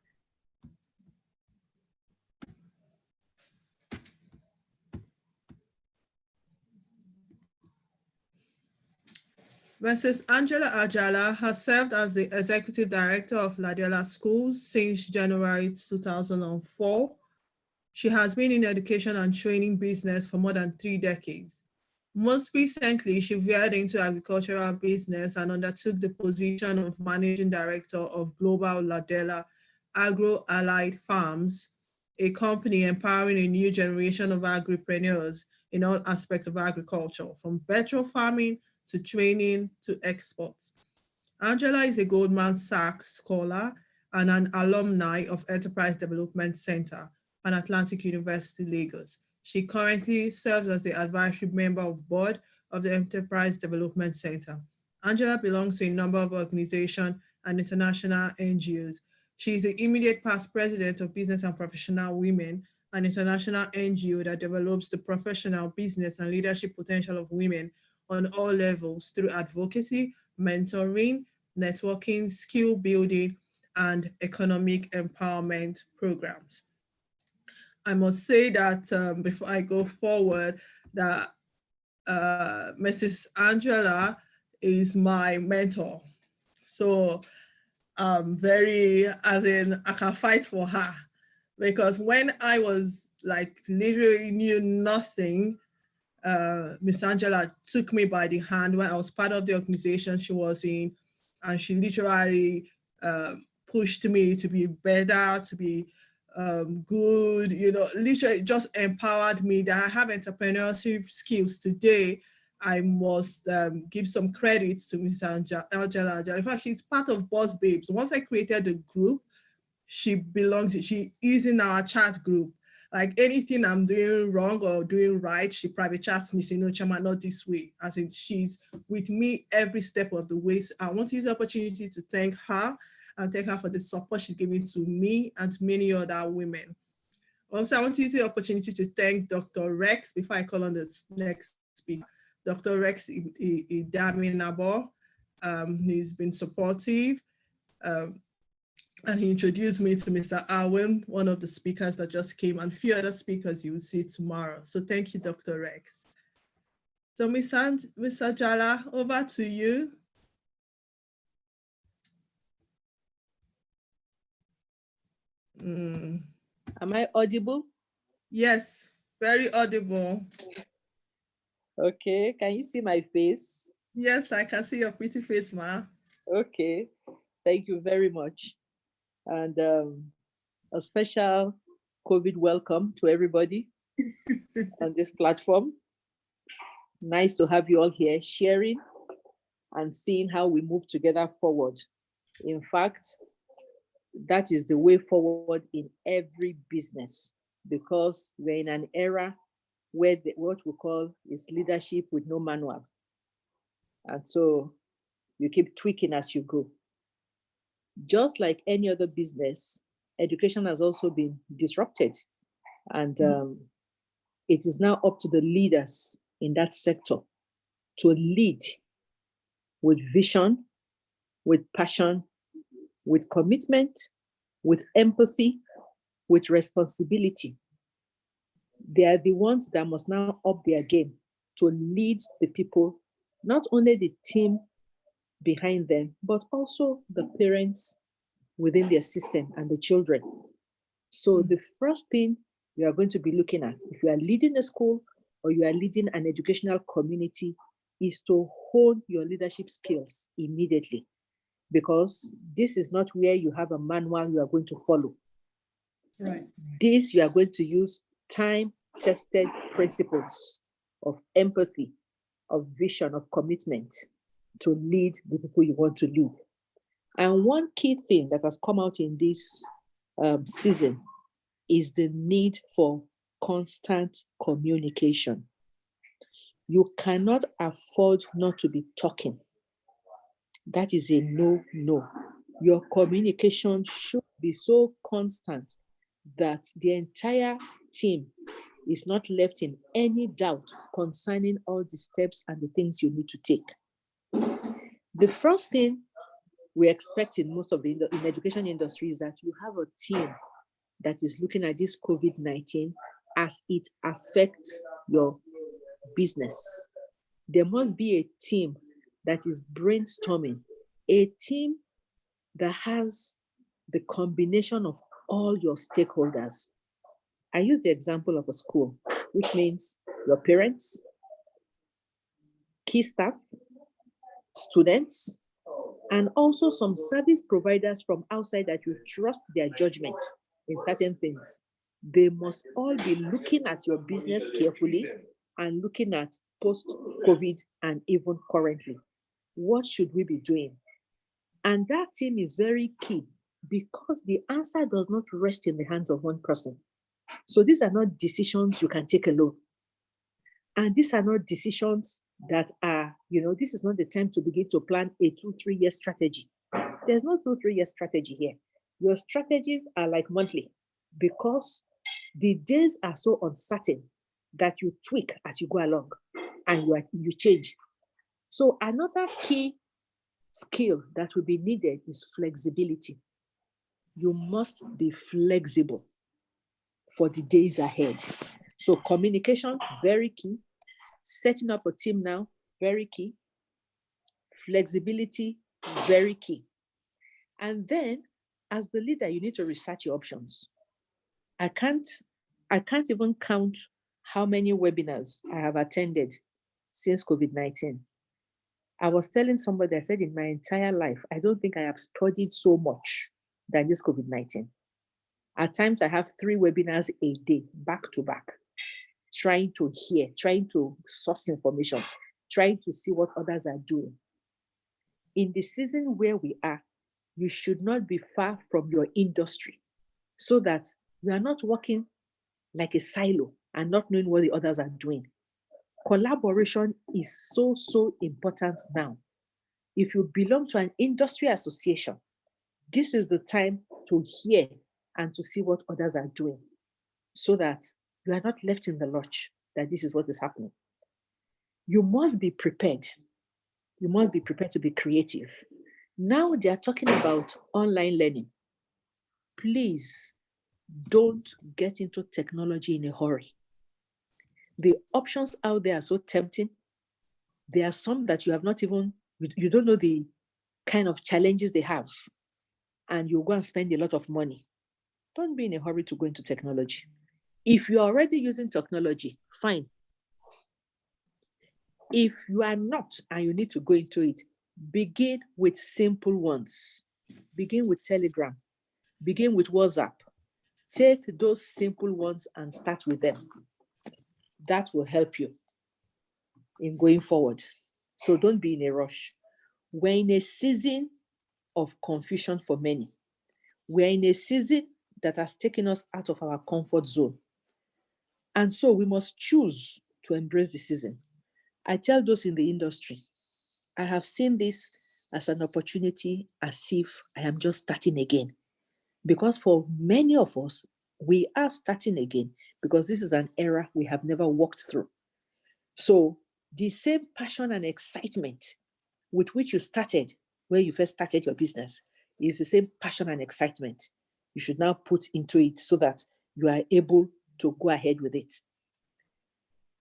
Mrs. Angela Ajala has served as the Executive Director of Ladela Schools since January 2004. She has been in education and training business for more than 3 decades. Most recently, she veered into agricultural business and undertook the position of Managing Director of Global Ladela Agro-Allied Farms, a company empowering a new generation of agripreneurs in all aspects of agriculture, from virtual farming to training to exports. Angela is a Goldman Sachs scholar and an alumni of Enterprise Development Center, Pan Atlantic University, Lagos. She currently serves as the advisory member of board of the Enterprise Development Center. Angela belongs to a number of organizations and international NGOs. She is the immediate past president of Business and Professional Women, an international NGO that develops the professional, business, and leadership potential of women on all levels through advocacy, mentoring, networking, skill building, and economic empowerment programs. I must say that before I go forward, that Mrs. Angela is my mentor. So I can fight for her, because when I was like literally knew nothing, Miss Angela took me by the hand when I was part of the organization she was in, and she literally pushed me to be better, to be good, you know, literally just empowered me that I have entrepreneurship skills today. I must give some credits to Miss Angela. In fact, she's part of Boss Babes. Once I created the group, she is in our chat group. Like anything I'm doing wrong or doing right, she private chats me, say, no, Chama, not this way. As in, she's with me every step of the way. So I want to use the opportunity to thank her and thank her for the support she's giving to me and to many other women. Also, I want to use the opportunity to thank Dr. Rex before I call on the next speaker. Dr. Rex Idaminabo, he's been supportive, and he introduced me to Mr. Arwen, one of the speakers that just came, and a few other speakers you will see tomorrow. So thank you, Dr. Rex. So Mr. Jala, over to you. Am I audible? Yes, very audible. Okay, can you see my face? Yes, I can see your pretty face, Ma. Okay, thank you very much. And a special COVID welcome to everybody on this platform. Nice to have you all here sharing and seeing how we move together forward. In fact, that is the way forward in every business, because we're in an era where what we call is leadership with no manual. And so you keep tweaking as you go. Just like any other business, education has also been disrupted. And it is now up to the leaders in that sector to lead with vision, with passion, with commitment, with empathy, with responsibility. They are the ones that must now up their game to lead the people, not only the team behind them, but also the parents within their system and the children. So the first thing you are going to be looking at, if you are leading a school or you are leading an educational community, is to hone your leadership skills immediately, because this is not where you have a manual you are going to follow. Right. This you are going to use time-tested principles of empathy, of vision, of commitment to lead the people you want to lead. And one key thing that has come out in this season is the need for constant communication. You cannot afford not to be talking. That is a no. Your communication should be so constant that the entire team is not left in any doubt concerning all the steps and the things you need to take. The first thing we expect in most of the in education industry is that you have a team that is looking at this COVID-19 as it affects your business. There must be a team that is brainstorming, a team that has the combination of all your stakeholders. I use the example of a school, which means your parents, key staff, students, and also some service providers from outside that you trust their judgment in certain things. They must all be looking at your business carefully and looking at post-COVID and even currently. What should we be doing? And that team is very key because the answer does not rest in the hands of one person. So these are not decisions you can take alone. And these are not decisions that are, this is not the time to begin to plan a 2-3 year strategy. There's no 2-3 year strategy here. Your strategies are like monthly because the days are so uncertain that you tweak as you go along and you change. So another key skill that will be needed is flexibility. You must be flexible for the days ahead. So communication, very key. Setting up a team now, very key. Flexibility, very key. And then as the leader, you need to research your options. I can't even count how many webinars I have attended since COVID-19. I was telling somebody, I said, in my entire life, I don't think I have studied so much than this COVID-19. At times, I have 3 webinars a day, back to back, trying to hear, trying to source information, trying to see what others are doing. In the season where we are, you should not be far from your industry so that you are not working like a silo and not knowing what the others are doing. Collaboration is so, so important now. If you belong to an industry association, this is the time to hear and to see what others are doing so that you are not left in the lurch, that this is what is happening. You must be prepared. You must be prepared to be creative. Now they are talking about online learning. Please don't get into technology in a hurry. The options out there are so tempting. There are some that you have not even, you don't know the kind of challenges they have, and you go and spend a lot of money. Don't be in a hurry to go into technology. If you're already using technology, fine. If you are not and you need to go into it, begin with simple ones. Begin with Telegram. Begin with WhatsApp. Take those simple ones and start with them. That will help you in going forward. So don't be in a rush. We're in a season of confusion for many. We're in a season that has taken us out of our comfort zone. And so we must choose to embrace the season. I tell those in the industry, I have seen this as an opportunity, as if I am just starting again. Because for many of us, we are starting again because this is an era we have never walked through. So the same passion and excitement with which you started when you first started your business is the same passion and excitement you should now put into it so that you are able to go ahead with it.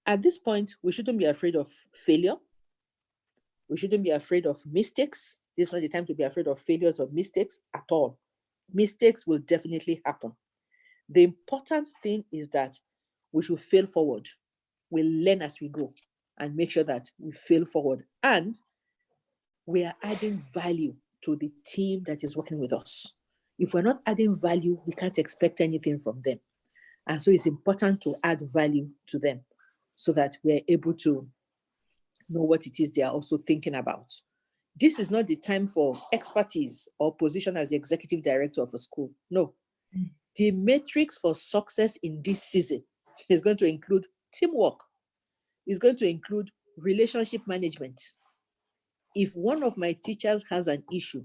At this point, we shouldn't be afraid of failure. We shouldn't be afraid of mistakes. This is not the time to be afraid of failures or mistakes at all. Mistakes will definitely happen. The important thing is that we should fail forward. We learn as we go and make sure that we fail forward. And we are adding value to the team that is working with us. If we're not adding value, we can't expect anything from them. And so it's important to add value to them so that we're able to know what it is they are also thinking about. This is not the time for expertise or position as the executive director of a school. No. The metrics for success in this season is going to include teamwork. It's going to include relationship management. If one of my teachers has an issue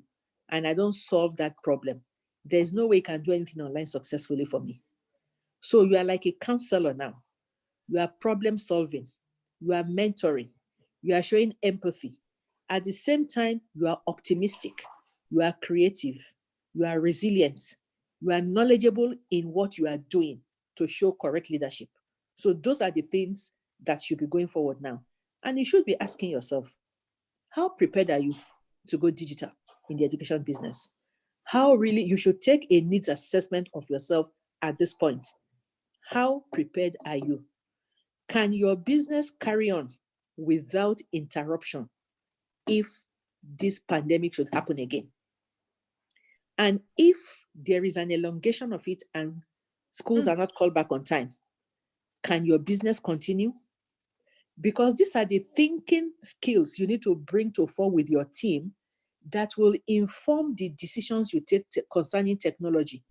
and I don't solve that problem, there's no way you can do anything online successfully for me. So you are like a counselor now. You are problem solving. You are mentoring. You are showing empathy. At the same time, you are optimistic. You are creative. You are resilient. You are knowledgeable in what you are doing to show correct leadership. So those are the things that should be going forward now. And you should be asking yourself, how prepared are you to go digital in the education business? How really you should take a needs assessment of yourself at this point. How prepared are you? Can your business carry on without interruption if this pandemic should happen again? And if there is an elongation of it and schools are not called back on time, can your business continue? Because these are the thinking skills you need to bring to fore with your team that will inform the decisions you take concerning technology.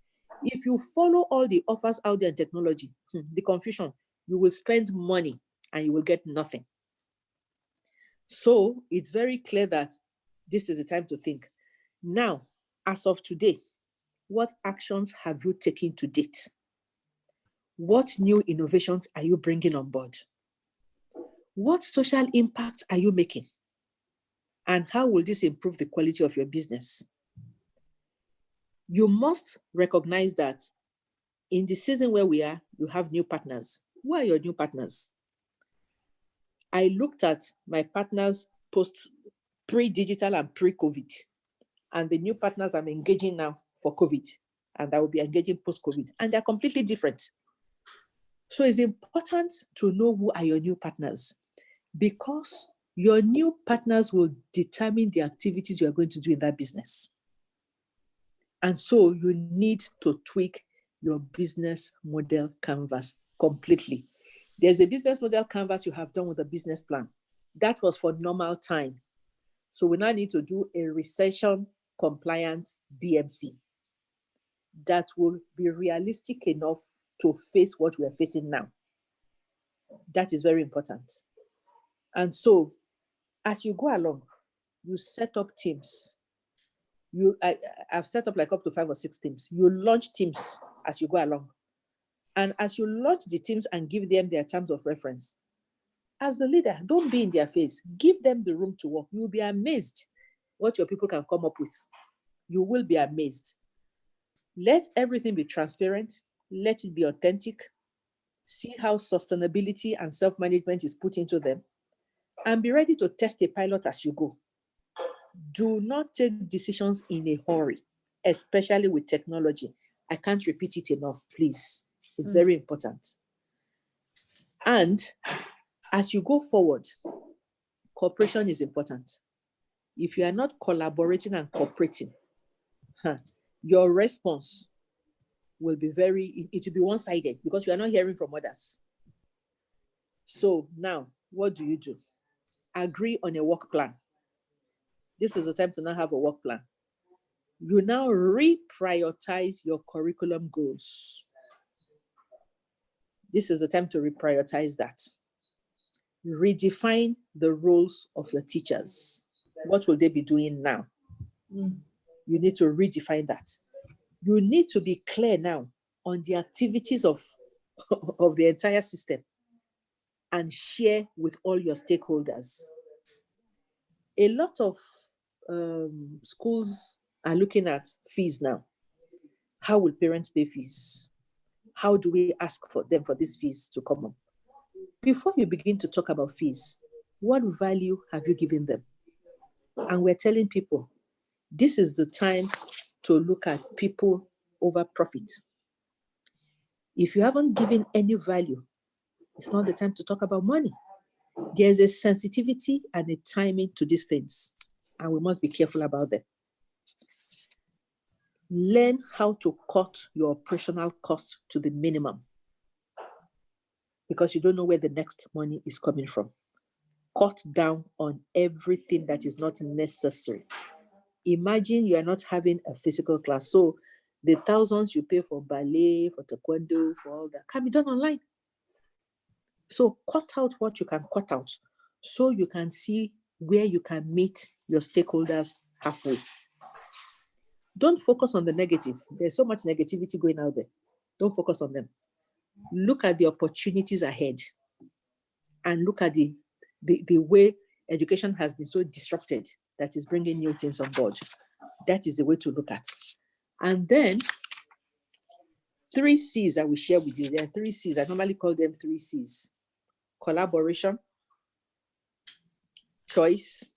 If you follow all the offers out there in technology, the confusion, you will spend money and you will get nothing. So it's very clear that this is the time to think. Now, as of today, what actions have you taken to date? What new innovations are you bringing on board? What social impact are you making? And how will this improve the quality of your business? You must recognize that in the season where we are, you have new partners. Who are your new partners? I looked at my partners post pre-digital and pre-COVID, and the new partners I'm engaging now for COVID, and I will be engaging post-COVID, and they're completely different. So it's important to know who are your new partners, because your new partners will determine the activities you are going to do in that business. And so you need to tweak your business model canvas completely. There's a business model canvas you have done with a business plan. That was for normal time. So we now need to do a recession compliant BMC that will be realistic enough to face what we are facing now. That is very important. And so as you go along, you set up teams. I've set up like up to 5 or 6 teams. You launch teams as you go along. And as you launch the teams and give them their terms of reference, as the leader, don't be in their face. Give them the room to work. You'll be amazed what your people can come up with. You will be amazed. Let everything be transparent. Let it be authentic. See how sustainability and self-management is put into them. And be ready to test a pilot as you go. Do not take decisions in a hurry, especially with technology. I can't repeat it enough, please. It's very important. And as you go forward, cooperation is important. If you are not collaborating and cooperating, your response will be it will be one-sided because you are not hearing from others. So now, what do? Agree on a work plan. This is the time to now have a work plan. You now reprioritize your curriculum goals. This is the time to reprioritize that. Redefine the roles of your teachers. What will they be doing now? You need to redefine that. You need to be clear now on the activities of the entire system and share with all your stakeholders. A lot of schools are looking at fees now. How will parents pay fees? How do we ask for them for these fees to come up? Before you begin to talk about fees, what value have you given them? And we're telling people, this is the time to look at people over profit. If you haven't given any value, it's not the time to talk about money. There's a sensitivity and a timing to these things, and we must be careful about them. Learn how to cut your operational costs to the minimum because you don't know where the next money is coming from. Cut down on everything that is not necessary. Imagine you are not having a physical class. So the thousands you pay for ballet, for taekwondo, for all that can be done online. So cut out what you can cut out so you can see where you can meet your stakeholders halfway. Don't focus on the negative. There's so much negativity going out there. Don't focus on them. Look at the opportunities ahead and look at the way education has been so disrupted that is bringing new things on board. That is the way to look at. And then 3 C's I will share with you. There are 3 C's. I normally call them 3 C's. Collaboration, choice,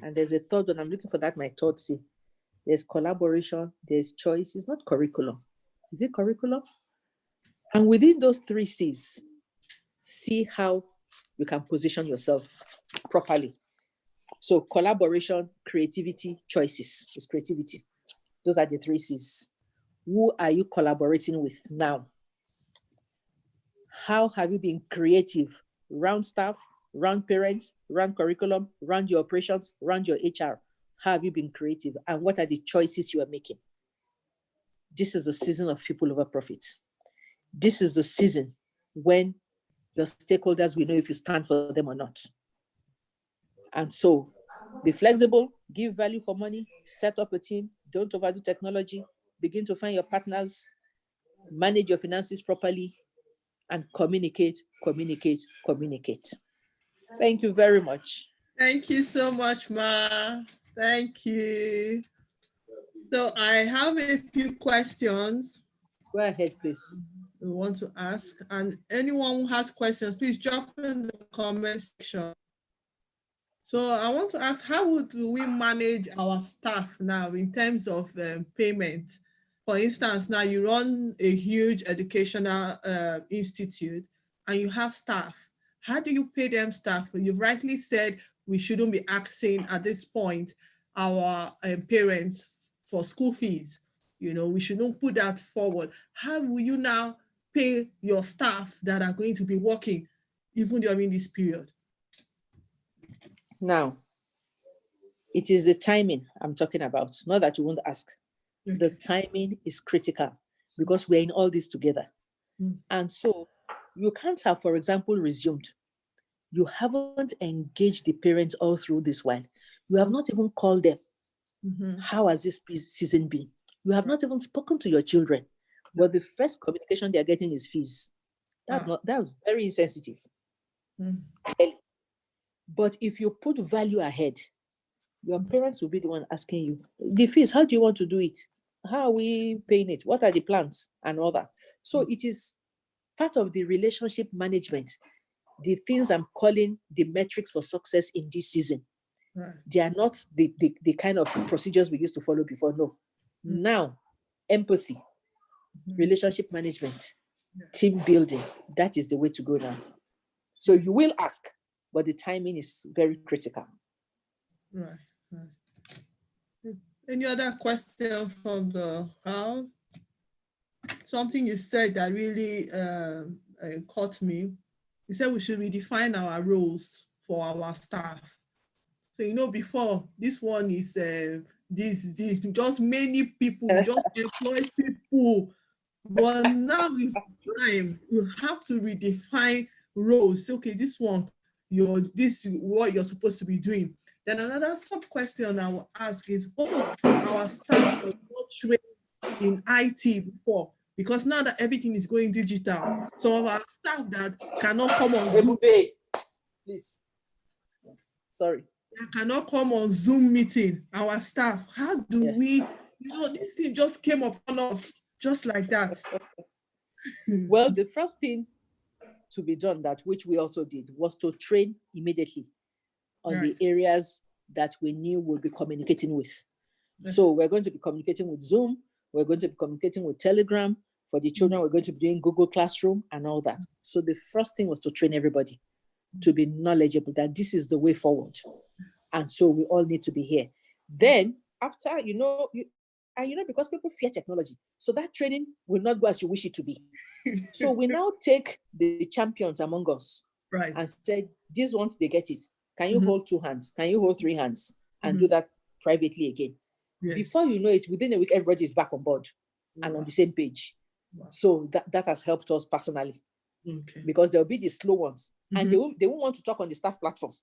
and there's a third one. I'm looking for that, my third C. There's collaboration, there's choice. It's not curriculum. Is it curriculum? And within those 3 C's, see how you can position yourself properly. So collaboration, creativity, choices is creativity. Those are the 3 C's. Who are you collaborating with now? How have you been creative? Round staff, round parents, round curriculum, round your operations, round your HR. How have you been creative? And what are the choices you are making? This is the season of people over profit. This is the season when your stakeholders will know if you stand for them or not. And so be flexible, give value for money, set up a team, don't overdo technology, begin to find your partners, manage your finances properly, and communicate. Thank you very much. Thank you so much, Ma. Thank you. So I have a few questions. Go ahead, please. We want to ask, and anyone who has questions, please drop in the comment section. So I want to ask, how do we manage our staff now in terms of payment? For instance, now you run a huge educational institute and you have staff. How do you pay them staff? You've rightly said we shouldn't be asking at this point our parents for school fees. You know, we shouldn't put that forward. How will you now pay your staff that are going to be working even during this period? Now, it is the timing I'm talking about, not that you won't ask. Okay. The timing is critical. because we're in all this together. Mm. And so you can't have, for example, resumed. You haven't engaged the parents all through this while. You have not even called them. Mhm. How has this season been? You have not even spoken to your children. But the first communication they're getting is fees. That's very insensitive. Mm. But if you put value ahead, your parents will be the one asking you, the fees, how do you want to do it? How are we paying it? What are the plans and all that? So it is part of the relationship management, the things I'm calling the metrics for success in this season. Right. They are not the kind of procedures we used to follow before. No. Now, empathy, relationship management, team building, that is the way to go now. So you will ask, but the timing is very critical. Right. Any other question from the crowd? Something you said that really caught me. You said we should redefine our roles for our staff. So, before, this one is this, just many people, just employ people. But now is time. You have to redefine roles. Okay, this one, this is what you're supposed to be doing. Then another sub question I will ask is, what of our staff was not trained in IT before? Because now that everything is going digital, some of our staff that cannot come on Zoom, please. Sorry. They cannot come on Zoom meeting. Our staff, how do we? This thing just came upon us just like that. Well, the first thing to be done, that which we also did, was to train immediately on the areas that we knew we'll be communicating with. So we're going to be communicating with Zoom, we're going to be communicating with Telegram. For the children, we're going to be doing Google Classroom and all that. So the first thing was to train everybody to be knowledgeable that this is the way forward. And so we all need to be here. Then after, because people fear technology, so that training will not go as you wish it to be. So we now take the champions among us, right, and say, these ones, they get it. Can you hold 2 hands? Can you hold 3 hands? And do that privately again. Yes. Before you know it, within a week, everybody is back on board and on the same page. So that has helped us personally. Okay. Because there'll be the slow ones, and they won't want to talk on the staff platform.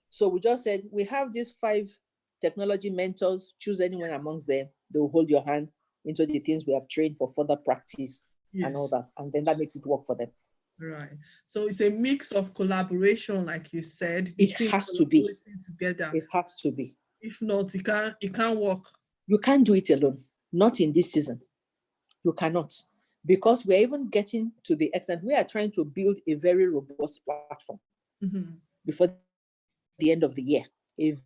So we just said, we have these 5 technology mentors, choose anyone amongst them. They will hold your hand into the things we have trained for further practice and all that. And then that makes it work for them. Right. So it's a mix of collaboration, like you said. It has to be. Together. It has to be. If not, it can't work. You can't do it alone. Not in this season. You cannot. Because we're even getting to the extent we are trying to build a very robust platform before the end of the year. A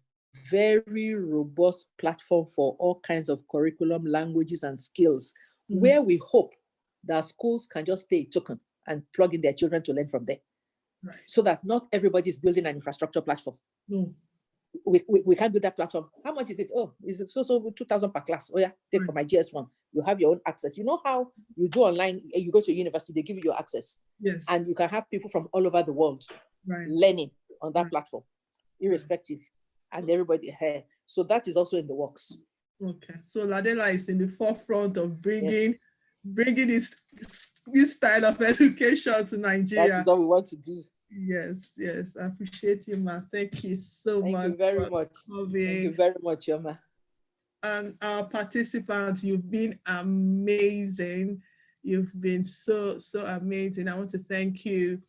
very robust platform for all kinds of curriculum, languages, and skills, where we hope that schools can just pay a token and plug in their children to learn from there. Right. So that not everybody is building an infrastructure platform. No. We can't build that platform. How much is it? Oh, is it so 2,000 per class? Oh yeah, take for my GS1. You have your own access. You know how you do online, you go to university, they give you your access. Yes. And you can have people from all over the world learning on that platform, irrespective. And everybody here. So that is also in the works. Okay. So Ladela is in the forefront of bringing this style of education to Nigeria. That is all we want to do. Yes. I appreciate you, ma. Thank you so much. Thank you very much. Thank you very much, Yoma. And our participants, you've been amazing. You've been so amazing. I want to thank you.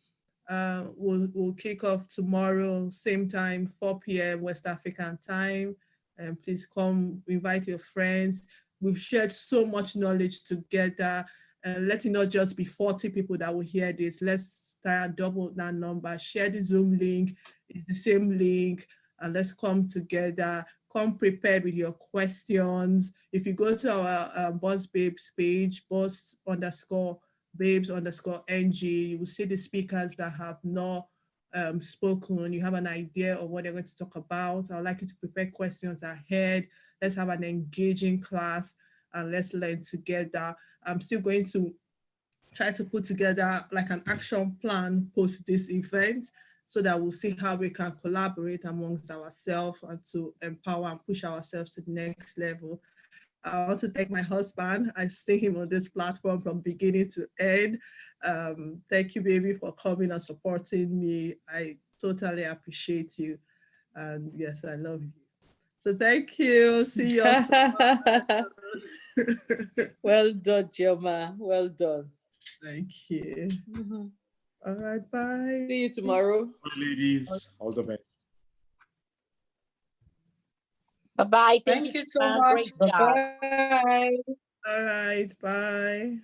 We'll kick off tomorrow, same time, 4 p.m. West African time. And please come, invite your friends. We've shared so much knowledge together. Let it not just be 40 people that will hear this. Let's try and double that number. Share the Zoom link. It's the same link. And let's come together. Come prepared with your questions. If you go to our Boss Babes page, boss_babes_ng, you will see the speakers that have not spoken. You have an idea of what they're going to talk about. I would like you to prepare questions ahead. Let's have an engaging class and let's learn together. I'm still going to try to put together like an action plan post this event so that we'll see how we can collaborate amongst ourselves and to empower and push ourselves to the next level. I want to thank my husband. I see him on this platform from beginning to end. Thank you, baby, for coming and supporting me. I totally appreciate you. And yes, I love you. So thank you. See you all tomorrow. Well done, Chioma. Well done. Thank you. All right, bye. See you tomorrow. Bye, ladies. All the best. Bye-bye. Thank you so Chima. much. Great job. Bye-bye. All right, bye.